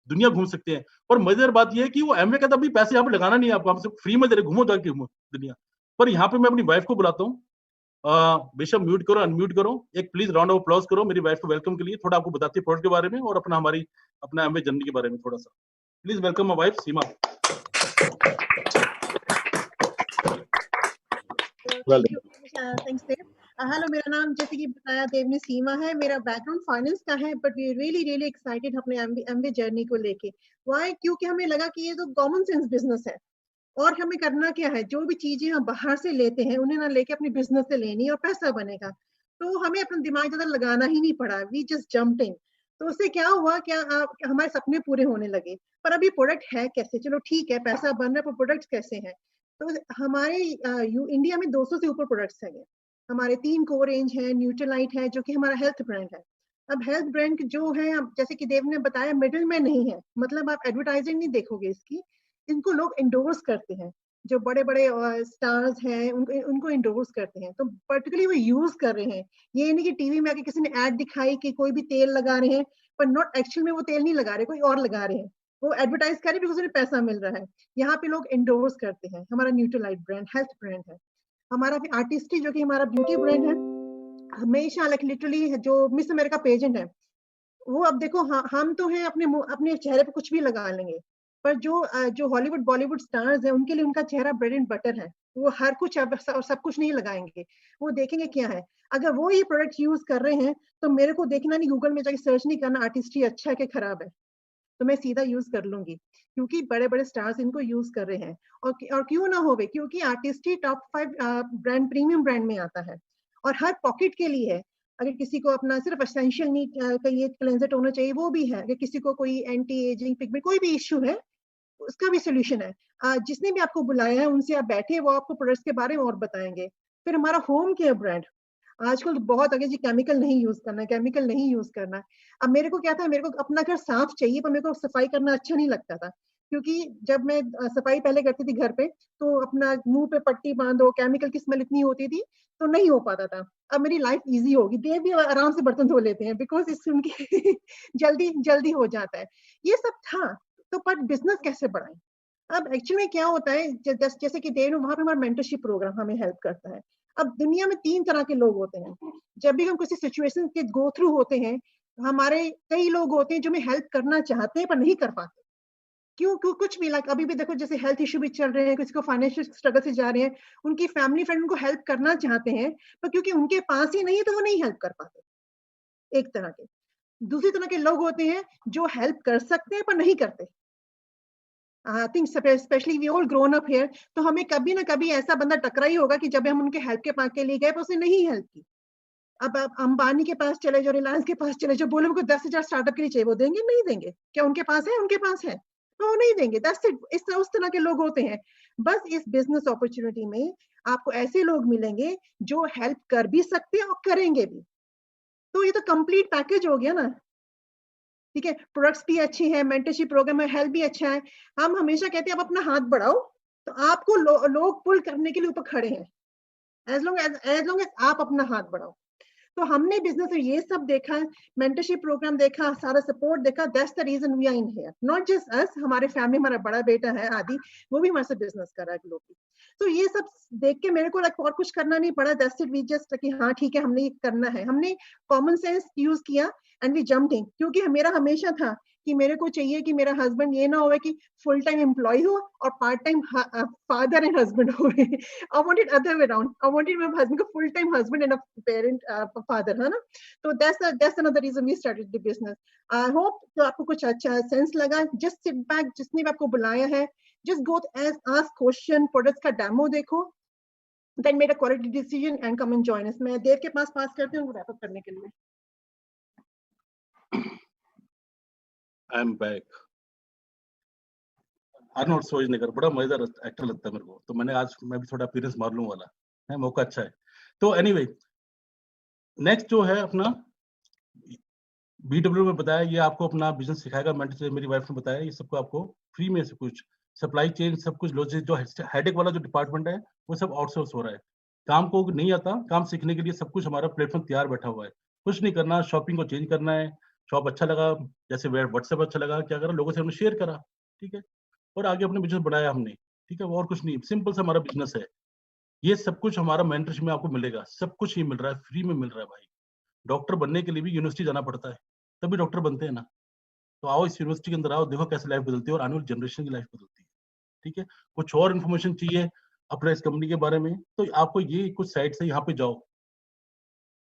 दुनिया घूम सकते हैं। और मजेदार बात यह है कि वो एमवे का तभी पैसे यहाँ पे लगाना नहीं है आपको, हमसे फ्री में दे रहे, घूमो जाके घूमो दुनिया। पर यहाँ पे मैं अपनी वाइफ को बुलाता हूँ बेशक म्यूट करो, अनम्यूट करो, एक प्लीज राउंड ऑफ अप्लॉज करो मेरी वाइफ को वेलकम के लिए, थोड़ा आपको बताती है प्रोडक्ट के बारे में और अपना एमवे जर्नी के बारे में थोड़ा सा। Please welcome my wife Seema. Thanks Dev. Hello, मेरा नाम जैसे कि बताया देव ने सीमा है, मेरा बैकग्राउंड फाइनेंस का है, बट वी रियली एक्साइटेड अपने एमबीए जर्नी को लेके। व्हाई? क्योंकि हमें लगा कि ये तो कॉमन सेंस बिजनेस है और हमें करना क्या है, जो भी चीजें हम बाहर से लेते हैं उन्हें ना लेके अपने बिजनेस से लेनी और पैसा बनेगा। तो हमें अपना दिमाग ज्यादा लगाना ही नहीं पड़ा, वी जस्ट जम्प्ड इन। तो उससे क्या हुआ, क्या हमारे सपने पूरे होने लगे। पर अभी प्रोडक्ट है कैसे? चलो ठीक है, पैसा बन रहा है, पर प्रोडक्ट कैसे हैं? तो हमारे इंडिया में 200 से ऊपर प्रोडक्ट्स हैं। हमारे 3 कोर रेंज है। न्यूट्रीलाइट है जो कि हमारा हेल्थ ब्रांड है। अब हेल्थ ब्रांड जो है, जैसे कि देव ने बताया, मिडिल में नहीं है, मतलब आप एडवर्टाइजिंग नहीं देखोगे इसकी, इनको लोग इंडोर्स करते हैं। जो बड़े बड़े स्टार्स हैं उनको इंडोर्स करते हैं, तो पर्टिकुलरली वो यूज कर रहे हैं। ये नहीं कि टीवी में आके किसी ने ऐड दिखाई कि कोई भी तेल लगा रहे हैं, पर नॉट एक्चुअल में वो तेल नहीं लगा रहे, कोई और लगा रहे हैं। वो एडवर्टाइज कर रहे हैं बिकॉज उन्हें पैसा मिल रहा है। यहाँ पे लोग इंडोर्स करते हैं। हमारा न्यूट्रीलाइट ब्रांड हेल्थ ब्रांड है। हमारा आर्टिस्टी जो कि हमारा ब्यूटी ब्रांड है, हमेशा लिटरली जो मिस अमेरिका पेजेंट है, वो अब देखो, हम तो हैं अपने चेहरे पे कुछ भी लगा लेंगे, पर जो हॉलीवुड बॉलीवुड स्टार्स हैं उनके लिए उनका चेहरा ब्रेड एंड बटर है। वो हर कुछ सब कुछ नहीं लगाएंगे, वो देखेंगे क्या है। अगर वो ये प्रोडक्ट यूज कर रहे हैं तो मेरे को देखना नहीं, गूगल में जाके सर्च नहीं करना आर्टिस्ट्री अच्छा है कि खराब है, तो मैं सीधा यूज कर लूंगी क्योंकि बड़े बड़े स्टार्स इनको यूज कर रहे हैं। और क्यों ना होवे, क्योंकि artistry top 5 brand, premium brand में आता है और हर पॉकेट के लिए है। अगर किसी को अपना सिर्फ एसेंशियल नीड का क्लेंजर होना चाहिए, वो भी है। अगर किसी को कोई एंटी एजिंग पिगमेंट कोई भी इश्यू है, उसका भी सोल्यूशन है। जिसने भी आपको बुलाया है उनसे आप बैठे, वो आपको प्रोडक्ट्स के बारे में और बताएंगे। फिर हमारा होम केयर ब्रांड, आजकल तो बहुत आगे जी, केमिकल नहीं यूज करना है, केमिकल नहीं यूज करना है। अब मेरे को क्या था, मेरे को अपना घर साफ चाहिए, पर मेरे को सफाई करना अच्छा नहीं लगता था, क्योंकि जब मैं सफाई पहले करती थी घर पे, तो अपना मुंह पे पट्टी बांधो, केमिकल की स्मेल इतनी होती थी, तो नहीं हो पाता था। अब मेरी लाइफ इजी होगी, देव भी आराम से बर्तन धो लेते हैं बिकॉज इससे उनकी जल्दी जल्दी हो जाता है। ये सब था। तो पर बिजनेस कैसे बढ़ाएं? अब एक्चुअली में क्या होता है, जैसे कि देव, वहां पे हमारा मेंटरशिप प्रोग्राम हमें हेल्प करता है। अब दुनिया में 3 तरह के लोग होते हैं। जब भी हम किसी सिचुएशन के गो थ्रू होते हैं, हमारे कई लोग होते हैं जो हमें हेल्प करना चाहते हैं पर नहीं कर पाते। क्यों कुछ भी, लाइक अभी भी देखो, जैसे हेल्थ इशू भी चल रहे हैं, किसी को फाइनेंशियल स्ट्रगल से जा रहे हैं, उनकी फैमिली फ्रेंड उनको हेल्प करना चाहते हैं, पर क्योंकि उनके पास ही नहीं है तो वो नहीं हेल्प कर पाते। एक तरह के। दूसरी तरह के लोग होते हैं जो हेल्प कर सकते हैं पर नहीं करते। I think specially we all grown up here, तो हमें कभी ना कभी ऐसा बंदा टकरा ही होगा कि जब हम उनके हेल्प के लिए गए, पर उसने नहीं हेल्प की। अब आप अंबानी के पास चले जाओ, रिलायंस के पास चले जाओ, बोले उनको 10,000 स्टार्टअप के लिए चाहिए, वो देंगे? नहीं देंगे। क्या उनके पास है? उनके पास है, तो वो नहीं देंगे। That's it. उस तरह के लोग होते हैं। बस इस बिजनेस अपॉर्चुनिटी में आपको ऐसे लोग मिलेंगे जो हेल्प कर भी सकते हैं और करेंगे भी। तो ये तो कंप्लीट पैकेज हो गया ना। ठीक है, प्रोडक्ट्स भी अच्छे हैं, मेंटरशिप प्रोग्राम है, हेल्थ भी अच्छा है। हम हमेशा कहते हैं आप अपना हाथ बढ़ाओ, तो आपको लोग पुल करने के लिए ऊपर खड़े हैं, एज लॉन्ग एज आप अपना हाथ बढ़ाओ। तो हमने बिजनेस में ये सब देखा, मेंटरशिप प्रोग्राम देखा, सारा सपोर्ट देखा। That's the reason we are in here. Not just us, हमारे फैमिली, हमारा बड़ा बेटा है आदि, वो भी हमारे साथ बिजनेस कर रहा है ग्लोबली। तो ये सब देख के मेरे को और कुछ करना नहीं पड़ा। That's it. वी जस्ट कि हाँ ठीक है, हमने ये करना है। हमने कॉमन सेंस यूज किया एंड वी जम्प्ड इन, क्योंकि मेरा हमेशा था कि मेरे को चाहिए कि मेरा हस्बैंड ये ना हो कि फुल टाइम एम्प्लॉय हो और part time father and husband हो। I wanted other way around. I wanted my husband a full-time husband and a parent, father, है ना? तो that's another reason we started the business. I hope तो आपको कुछ अच्छा सेंस लगा। Just sit back, जिसने भी आपको बुलाया है, just go ask question, products का डेमो देखो, then make a quality decision and come and join us. मैं देव के पास करती हूँ रैप अप करने के लिए। I am back. Arnold Schwarzenegger बड़ा मजेदार एक्टर लगता है मेरे को, तो मैंने आज मैं भी थोड़ा अपीयरेंस मार लूं वाला है, मौका अच्छा है। तो एनीवे, नेक्स्ट जो है अपना बीडब्ल्यू में बताया, ये आपको अपना बिजनेस सिखाएगा। मेरी वाइफ ने बताया, ये सबको आपको फ्री में से कुछ सप्लाई चेन, सब कुछ लॉजिस्टिक, जो हेडेक वाला जो डिपार्टमेंट है वो सब आउटसोर्स हो रहा है। काम को नहीं आता, काम सीखने के लिए सब कुछ हमारा प्लेटफॉर्म तैयार बैठा हुआ है। कुछ नहीं करना, शॉपिंग को चेंज करना है। शॉप अच्छा लगा, जैसे व्हाट्सएप अच्छा लगा, क्या करा, लोगों से हमने शेयर करा, ठीक है, और आगे अपने बिजनेस बढ़ाया हमने, ठीक है। और कुछ नहीं, सिंपल सा हमारा बिजनेस है। ये सब कुछ हमारा मेंटरशिप में आपको मिलेगा, सब कुछ ही मिल रहा है, फ्री में मिल रहा है भाई। डॉक्टर बनने के लिए भी यूनिवर्सिटी जाना पड़ता है, तभी डॉक्टर बनते हैं ना। तो आओ इस यूनिवर्सिटी के अंदर आओ, देखो कैसे लाइफ बदलती है और आने वाली जनरेशन की लाइफ बदलती है। ठीक है, कुछ और इन्फॉर्मेशन चाहिए अपने इस कंपनी के बारे में, तो आपको ये कुछ साइट से यहाँ पे जाओ,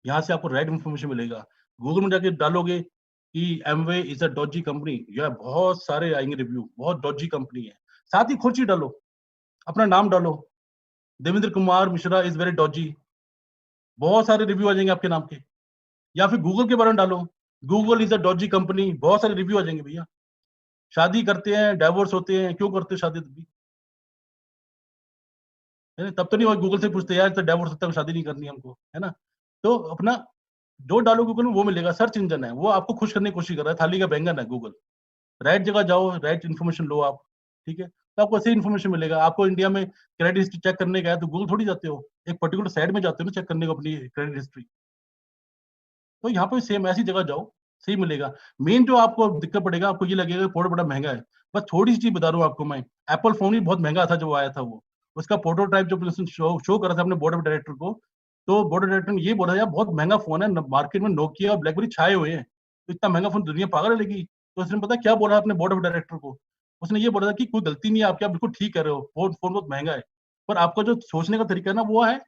यहाँ से आपको राइट इन्फॉर्मेशन मिलेगा। गूगल में जाके डालोगे कि Amway is a Doge company, या बहुत सारे आएंगे रिव्यू, बहुत डॉजी कंपनी है। साथ ही खुर्ची डालो, अपना नाम डालो, Devendra Kumar Mishra is very Doge, बहुत सारे रिव्यू आ जाएंगे आपके नाम के। या फिर गूगल के बारे में डालो, Google is a Doge company, बहुत सारे रिव्यू आ जाएंगे भैया। शादी करते हैं, डाइवोर्स होते हैं, क्यों करते हो शादी तभी? है ना? तब तो नहीं हुआ गूगल से पूछते यार तो डाइवोर्स होता है, शादी नहीं करनी हमको, है ना? तो अपना जो डालो गूगल में वो मिलेगा, सर्च इंजन है वो, आपको खुश करने की कोशिश कर रहा है, थाली का बैंगन है गूगल। राइट जगह जाओ, राइट इन्फॉर्मेशन लो आप, ठीक है, तो आपको ऐसे इन्फॉर्मेशन मिलेगा। आपको इंडिया में क्रेडिट हिस्ट्री चेक करने का है तो गूगल थोड़ी जाते हो, एक पर्टिकुलर साइड में जाते हो ना चेक करने को अपनी क्रेडिट हिस्ट्री। तो यहाँ पे सेम ऐसी जगह जाओ, सही मिलेगा। मेन जो आपको दिक्कत पड़ेगा, आपको ये लगेगा फोटो बड़ा महंगा है, बस थोड़ी सी चीज बता रहा हूँ आपको मैं। एप्पल फोन ही बहुत महंगा था जब वो आया था, वो उसका प्रोटोटाइप जो शो करा था अपने बोर्ड ऑफ डायरेक्टर को, तो बोर्ड ऑफ डायरेक्टर ने ये बोला यार बहुत महंगा फोन है, मार्केट में नोकिया और ब्लैकबेरी छाए हुए हैं, तो इतना महंगा फोन दुनिया पागल लेगी। तो उसने पता क्या बोला अपने बोर्ड ऑफ डायरेक्टर को, उसने ये बोला था कि कोई गलती नहीं है आपकी, आप बिल्कुल ठीक कर रहे हो, फोन फोन बहुत महंगा है, पर आपका जो सोचने का तरीका है ना वो है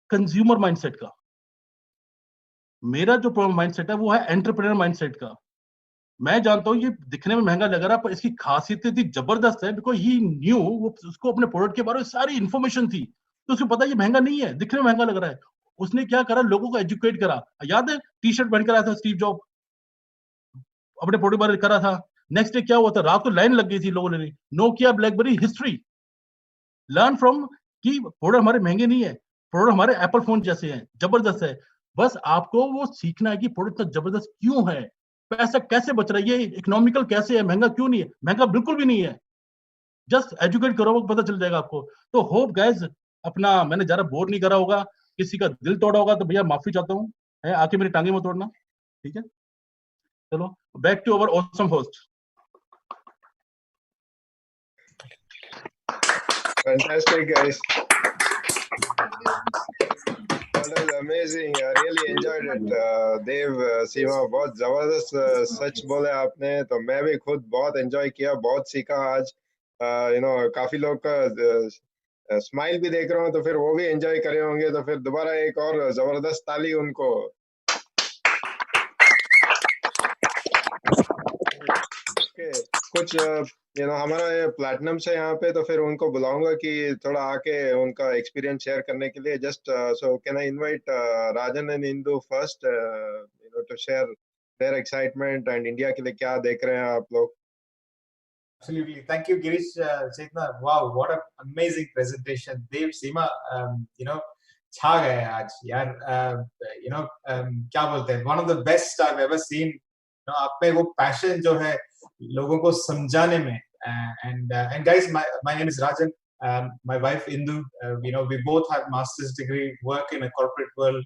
कंज्यूमर माइंडसेट का। मेरा जो माइंडसेट है वो है एंटरप्रेन्योर माइंडसेट का। मैं जानता हूँ ये दिखने में महंगा लग रहा है, पर इसकी खासियत इतनी जबरदस्त है, बिकॉज ही न्यू, वो उसको अपने प्रोडक्ट के बारे में सारी इन्फॉर्मेशन थी, तो उसको पता है ये महंगा नहीं है, दिखने में महंगा लग रहा है। उसने क्या करा, लोगों को एजुकेट करा। याद है टी शर्ट पहनकर आया था स्टीव जॉब, अपने प्रोडक्ट बारे में करा था। नेक्स्ट डे क्या हुआ था, रात को लाइन लग गई थी लोगों ने, Nokia blackberry history, learn from, कि प्रोडक्ट हमारे महंगे नहीं है, प्रोडक्ट हमारे एप्पल फोन जैसे हैं, जबरदस्त है। बस आपको वो सीखना है कि प्रोडक्ट इतना जबरदस्त क्यों है, पैसा कैसे बच रहा है, ये इकोनॉमिकल कैसे है, महंगा क्यों नहीं है, महंगा बिल्कुल भी नहीं है। जस्ट एजुकेट करो, वो पता चल जाएगा आपको। तो होप गाइस, अपना मैंने ज्यादा बोर नहीं करा होगा, किसी का दिल तोड़ा होगा तो भैया माफी चाहता हूँ, है आके मेरी टांगे मत तोड़ना, ठीक है। चलो back to our awesome host. Fantastic, guys. That was amazing. I really enjoyed it. Dev, Seema, बहुत जबरदस्त सच बोले आपने, तो मैं भी खुद बहुत एंजॉय किया, बहुत सीखा आज। काफी लोग का स्माइल भी देख रहा हूँ, तो फिर वो भी एंजॉय करे होंगे, तो फिर दोबारा एक और जबरदस्त ताली उनको। कुछ हमारा प्लैटिनम से यहाँ पे, तो फिर उनको बुलाऊंगा कि थोड़ा आके उनका एक्सपीरियंस शेयर करने के लिए। Just so can I invite Rajan and Indu first to share their excitement and India के लिए क्या देख रहे हैं आप लोग। Absolutely. Thank you, Girish. Chetna, wow, what an amazing presentation. Dev, Seema, छा गए आज यार। क्या बोलते हैं, one of the best I've ever seen. आप में वो passion जो है लोगों को समझाने में, and guys, my name is Rajan. My wife Indu, we both have master's degree, work in a corporate world.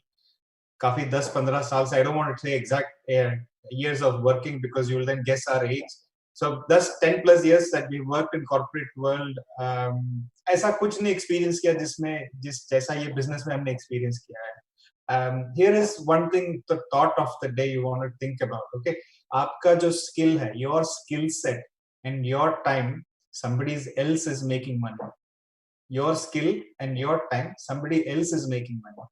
काफी 10-15 साल से, I don't want to say exact years of working because you will then guess our age. So that's 10+ years that we worked in corporate world. ऐसा कुछ नहीं experience किया जैसा ये business में हमने experience किया है। Here is one thing, the thought of the day you want to think about. Okay, आपका जो skill है, your skill set and your time, somebody else is making money. Your skill and your time, somebody else is making money.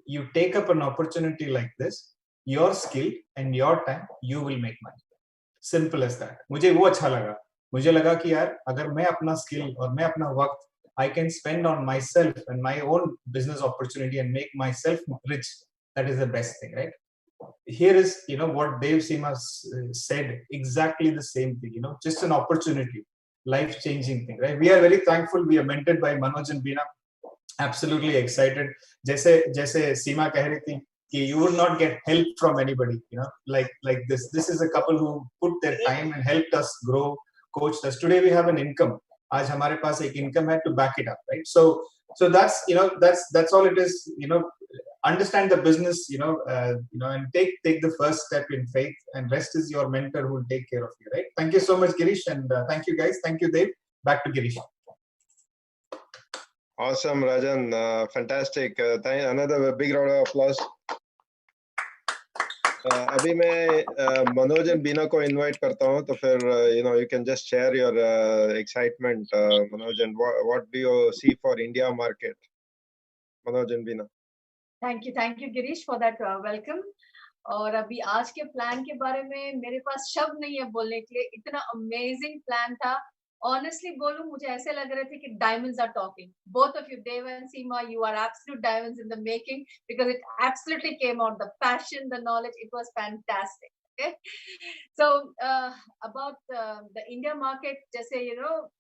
You take up an opportunity like this, your skill and your time, you will make money. Simple as that. मुझे वो अच्छा लगा, मुझे लगा कि यार अगर मैं अपना skill और मैं अपना वक्त I can spend on myself and my own business opportunity and make myself rich, that is the best thing, right? Here is, what Dev Seema said, exactly the same thing, just an opportunity, life-changing thing, right? We are very thankful. We are mentored by Manoj and Beena. Absolutely excited. जैसे Seema कह रही थी कि you will not get help from anybody, like this. This is a couple who put their time and helped us grow, coached us. Today we have an income. आज हमारे पास एक income है to back it up, right? So that's all it is. Understand the business, and take the first step in faith, and rest is your mentor who will take care of you, right? Thank you so much, Girish, and thank you guys. Thank you, Dave. Back to Girish. Awesome, Rajan. Fantastic. Another big round of applause. अभी मैं मनोज एंड बीना को इनवाइट करता हूँ, तो फिर you can just share your excitement, Manoj, and what do you see for India market? Manoj and Beena. Thank you Girish for that welcome. और अभी आज के प्लान के बारे में मेरे पास शब्द नहीं है बोलने के लिए, इतना अमेजिंग प्लान था। Honestly बोलूं, मुझे ऐसे लग रहे थे कि diamonds are talking. Both of you, Dev and Seema, you are absolute diamonds in the making, because it absolutely came out. The passion, the knowledge, it was fantastic. Okay, so about the India market, जैसे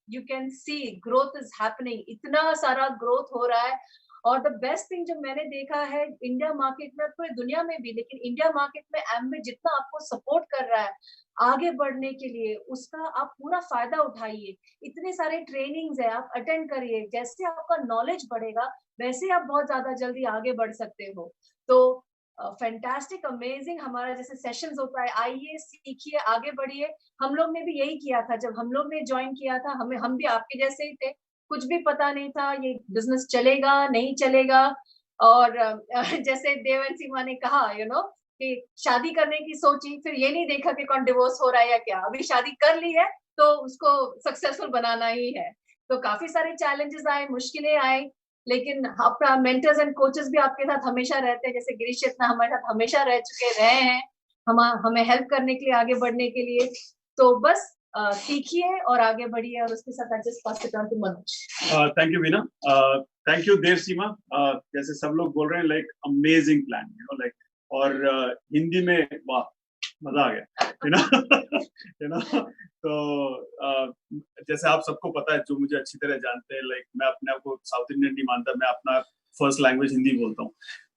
you can see growth is happening. इतना सारा growth हो रहा है। और द बेस्ट थिंग जो मैंने देखा है इंडिया मार्केट में, पूरी दुनिया में भी, लेकिन इंडिया मार्केट में एमवे जितना आपको सपोर्ट कर रहा है आगे बढ़ने के लिए, उसका आप पूरा फायदा उठाइए। इतने सारे ट्रेनिंग्स है, आप अटेंड करिए। जैसे आपका नॉलेज बढ़ेगा वैसे आप बहुत ज्यादा जल्दी आगे बढ़ सकते हो। तो फैंटास्टिक, अमेजिंग हमारा जैसे सेशंस होता है, आइए सीखिए, आगे बढ़िए। हम लोग ने भी यही किया था जब हम लोग ने ज्वाइन किया था। हम भी आपके जैसे ही थे, कुछ भी पता नहीं था ये बिजनेस चलेगा नहीं चलेगा। और जैसे देव एंड सीमा ने कहा कि शादी करने की सोची, फिर ये नहीं देखा कि कौन डिवोर्स हो रहा है या क्या। अभी शादी कर ली है तो उसको सक्सेसफुल बनाना ही है। तो काफी सारे चैलेंजेस आए, मुश्किलें आई, लेकिन अपना मेंटर्स एंड कोचेस भी आपके साथ हमेशा रहते हैं। जैसे गिरीश इतना हमारे साथ हमेशा रहे हैं, हमें हेल्प करने के लिए, आगे बढ़ने के लिए। तो बस सीखिए और आगे बढ़िए। और उसके साथ just pass it on to Manoj. Thank you Beena, thank you Dev, Seema. जैसे सब लोग बोल रहे हैं, लाइक अमेजिंग प्लान, लाइक, और हिंदी में वाह, मजा आ गया, तो जैसे आप सबको पता है, जो मुझे अच्छी तरह जानते हैं, लाइक मैं अपने आप को साउथ इंडियन नहीं मानता, मैं अपना फर्स्ट लैंग्वेज हिंदी बोलता हूँ।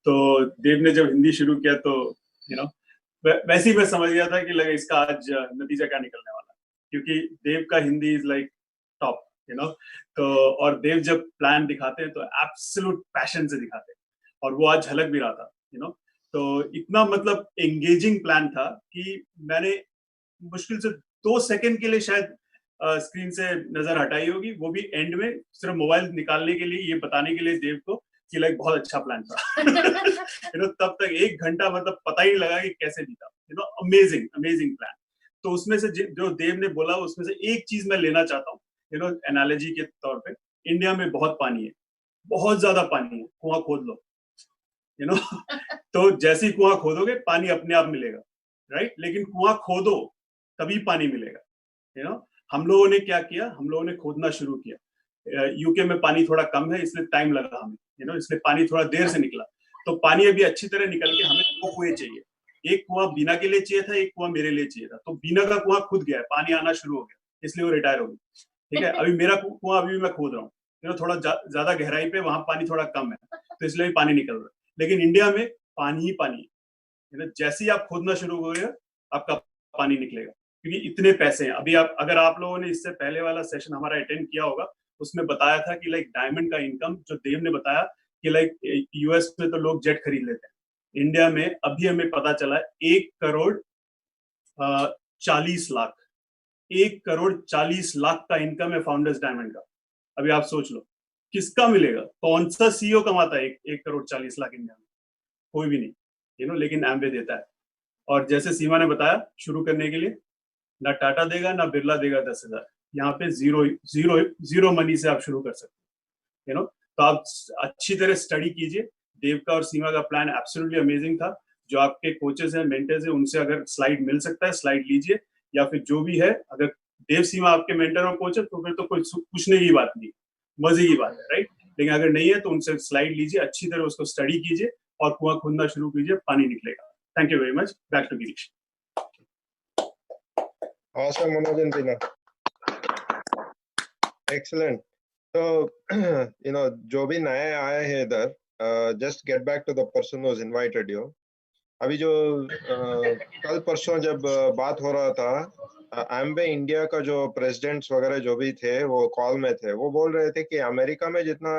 तो देव ने जब हिंदी शुरू किया तो वैसे ही मैं समझ गया था कि लगे इसका आज नतीजा क्या निकलने वाला, क्योंकि देव का हिंदी इज लाइक टॉप, तो और देव जब प्लान दिखाते हैं तो एब्सोल्यूट पैशन से दिखाते हैं, और वो आज झलक भी रहा था, तो इतना मतलब एंगेजिंग प्लान था कि मैंने मुश्किल से 2 सेकंड के लिए शायद स्क्रीन से नजर हटाई होगी, वो भी एंड में सिर्फ मोबाइल निकालने के लिए, ये बताने के लिए देव को कि लाइक बहुत अच्छा प्लान था। तब तक 1 घंटा मतलब पता ही लगा कि कैसे बीता। Amazing plan. तो उसमें से जो देव ने बोला, उसमें से एक चीज मैं लेना चाहता हूँ, एनालॉजी के तौर पे, इंडिया में बहुत पानी है, बहुत ज्यादा पानी है, कुआं खोद लो, तो जैसे ही कुआं खोदोगे पानी अपने आप मिलेगा, राइट? लेकिन कुआं खोदो तभी पानी मिलेगा। हम लोगों ने क्या किया, हम लोगों ने खोदना शुरू किया। यूके में पानी थोड़ा कम है, इसलिए टाइम लगा हमें, इसलिए पानी थोड़ा देर से निकला। तो पानी अभी अच्छी तरह निकल के हमें 2 कुएं चाहिए। एक कुआं बीना के लिए चाहिए था, एक कुआं मेरे लिए चाहिए था। तो बीना का कुआं खुद गया, पानी आना शुरू हो गया, इसलिए वो रिटायर हो गई। ठीक है, अभी मेरा कुआं अभी मैं खोद रहा हूँ, थोड़ा ज्यादा गहराई पे, वहां पानी थोड़ा कम है, तो इसलिए पानी निकल रहा है। लेकिन इंडिया में पानी ही पानी है, जैसे ही आप खोदना शुरू हो गया आपका पानी निकलेगा, क्योंकि इतने पैसे हैं। अभी अगर आप लोगों ने इससे पहले वाला सेशन हमारा अटेंड किया होगा, उसमें बताया था कि लाइक डायमंड का इनकम, जो देव ने बताया कि लाइक यूएस में तो लोग जेट खरीद लेते हैं, इंडिया में अभी हमें पता चला 1 करोड़ 40 लाख, 1 करोड़ 40 लाख का इनकम है फाउंडर्स डायमंड का। अभी आप सोच लो किसका मिलेगा, कौन सा सीईओ कमाता है 1 करोड़ 40 लाख इंडिया में? कोई भी नहीं, लेकिन एम्वे देता है। और जैसे सीमा ने बताया, शुरू करने के लिए ना टाटा देगा ना बिरला देगा 10,000, यहाँ पे जीरो मनी से आप शुरू कर सकते हैं। तो आप अच्छी तरह स्टडी कीजिए। देव का और सीमा का प्लान एब्सोल्युटली अमेजिंग था। जो आपके कोचेस हैं, मेंटर्स हैं, उनसे अगर स्लाइड मिल सकता है स्लाइड लीजिए, या फिर जो भी है, अगर देव सीमा आपके मेंटर और कोच है तो फिर तो कोई पूछने की बात नहीं, मजे की बात है, राइट? लेकिन अगर नहीं है तो उनसे स्लाइड लीजिए, अच्छी तरह उसको स्टडी कीजिए और कुआं खोदना शुरू कीजिए, पानी निकलेगा। Thank you very much. Back to Girish. Awesome, Manoj and Beena. Excellent. So, जो भी नए आए हैं इधर, just get back to the person who's invited you. अभी जो कल परसों जब बात हो रहा था, एम्वे इंडिया का जो प्रेसिडेंट्स वगैरह जो भी थे वो कॉल में थे, वो बोल रहे थे कि अमेरिका में जितना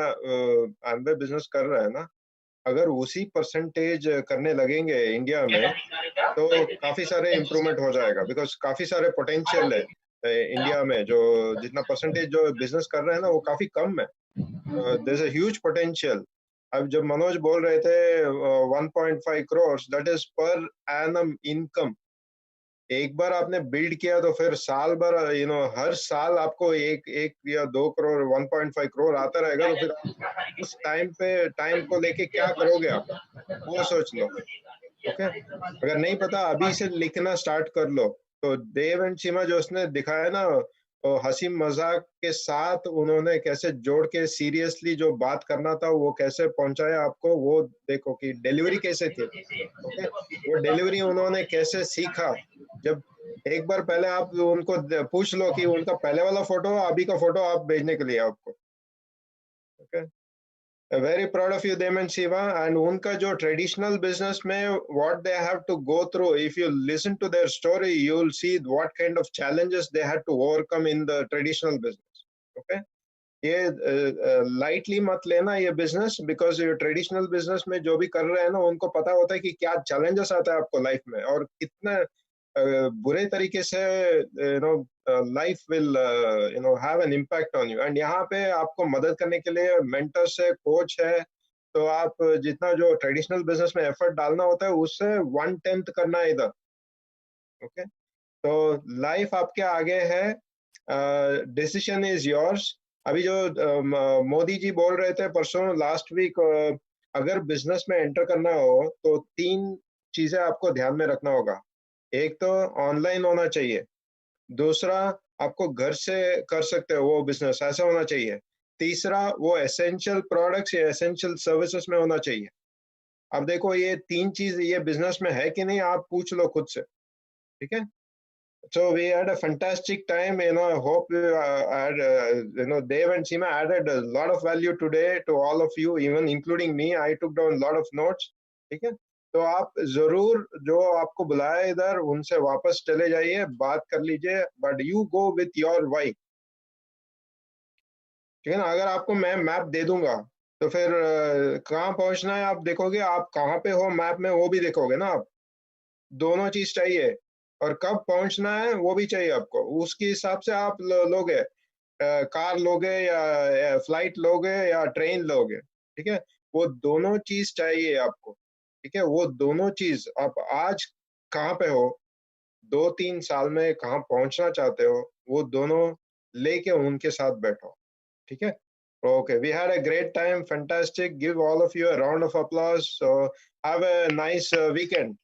एम्वे बिजनेस कर रहा है ना, अगर उसी परसेंटेज करने लगेंगे इंडिया में तो काफी सारे इम्प्रूवमेंट हो जाएगा, बिकॉज काफी सारे पोटेंशियल है इंडिया में। जो जितना परसेंटेज जो बिजनेस कर रहे हैं ना, वो काफी कम है। there's a huge potential. अब जब मनोज बोल रहे थे 1.5 crores, that is per annum income. एक बार आपने बिल्ड किया तो फिर साल भर हर साल आपको एक या 2 करोड़ 1.5 करोड़ आता रहेगा, तो फिर उस टाइम को लेके क्या करोगे आप, वो सोच लो. ओके, अगर नहीं पता अभी से लिखना स्टार्ट कर लो. तो देव एंड सीमा जो उसने दिखाया ना, तो हंसी मजाक के साथ उन्होंने कैसे जोड़ के सीरियसली जो बात करना था वो कैसे पहुंचाया आपको, वो देखो कि डिलीवरी कैसे थी. ओके, वो डिलीवरी उन्होंने कैसे सीखा. जब एक बार पहले आप उनको पूछ लो कि उनका पहले वाला फोटो अभी का फोटो आप भेजने के लिए आपको. Okay, very proud of you them and Shiva. And उनका जो ट्रेडिशनल बिजनेस में what they have to go through, if you listen to their story you will see what kind of challenges they had to overcome in the traditional business. Okay, ये लाइटली मत लेना ये बिजनेस, बिकॉज ये ट्रेडिशनल बिजनेस में जो भी कर रहे हैं ना उनको पता होता है कि क्या चैलेंजेस आता है आपको लाइफ में, और कितने बुरे तरीके से life will have an impact on you. And यहाँ पे आपको मदद करने के लिए मेंटर्स है, कोच है. तो आप जितना जो ट्रेडिशनल बिजनेस में एफर्ट डालना होता है उससे 1/10 करना है इधर. ओके, तो लाइफ आपके आगे है, डिसीजन इज योर्स. अभी जो मोदी जी बोल रहे थे परसों लास्ट वीक, अगर बिजनेस में एंटर करना हो तो 3 चीजें आपको ध्यान में रखना होगा. एक तो ऑनलाइन होना चाहिए, दूसरा आपको घर से कर सकते हो वो बिजनेस, ऐसा होना चाहिए. तीसरा वो एसेंशियल प्रोडक्ट्स या एसेंशियल सर्विसेज में होना चाहिए. अब देखो ये 3 चीज ये बिजनेस में है कि नहीं, आप पूछ लो खुद से. ठीक है, so we had a fantastic time. I hope Dev and Seema added a lot of value today to all of you, even including me. I took down a lot of notes. ठीक है, तो आप जरूर जो आपको बुलाया इधर उनसे वापस चले जाइए, बात कर लीजिए, but you go with your why. ठीक है ना, अगर आपको मैं मैप दे दूंगा तो फिर कहाँ पहुंचना है आप देखोगे, आप कहाँ पे हो मैप में वो भी देखोगे ना. आप दोनों चीज चाहिए, और कब पहुंचना है वो भी चाहिए आपको. उसके हिसाब से आप लोगे, कार लोगे या फ्लाइट लोगे या ट्रेन लोगे. ठीक है, वो दोनों चीज चाहिए आपको. ठीक है, वो दोनों चीज आप आज कहाँ पे हो, 2-3 साल में कहाँ पहुंचना चाहते हो, वो दोनों लेके उनके साथ बैठो. ठीक है. Okay, we had a great time. Fantastic. Give all of you a round of applause. So have a nice weekend.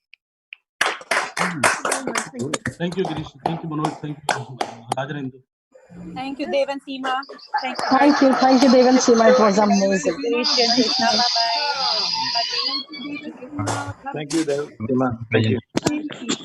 Thank you, Girish. Thank you, Manoj. Thank you, Rajarendra. Thank you, Dev and Seema. Thank you. Thank you, Dev and Seema. It was amazing. Girish and Krishna. Bye-bye. Thank you, Dev. Thank you. Thank you.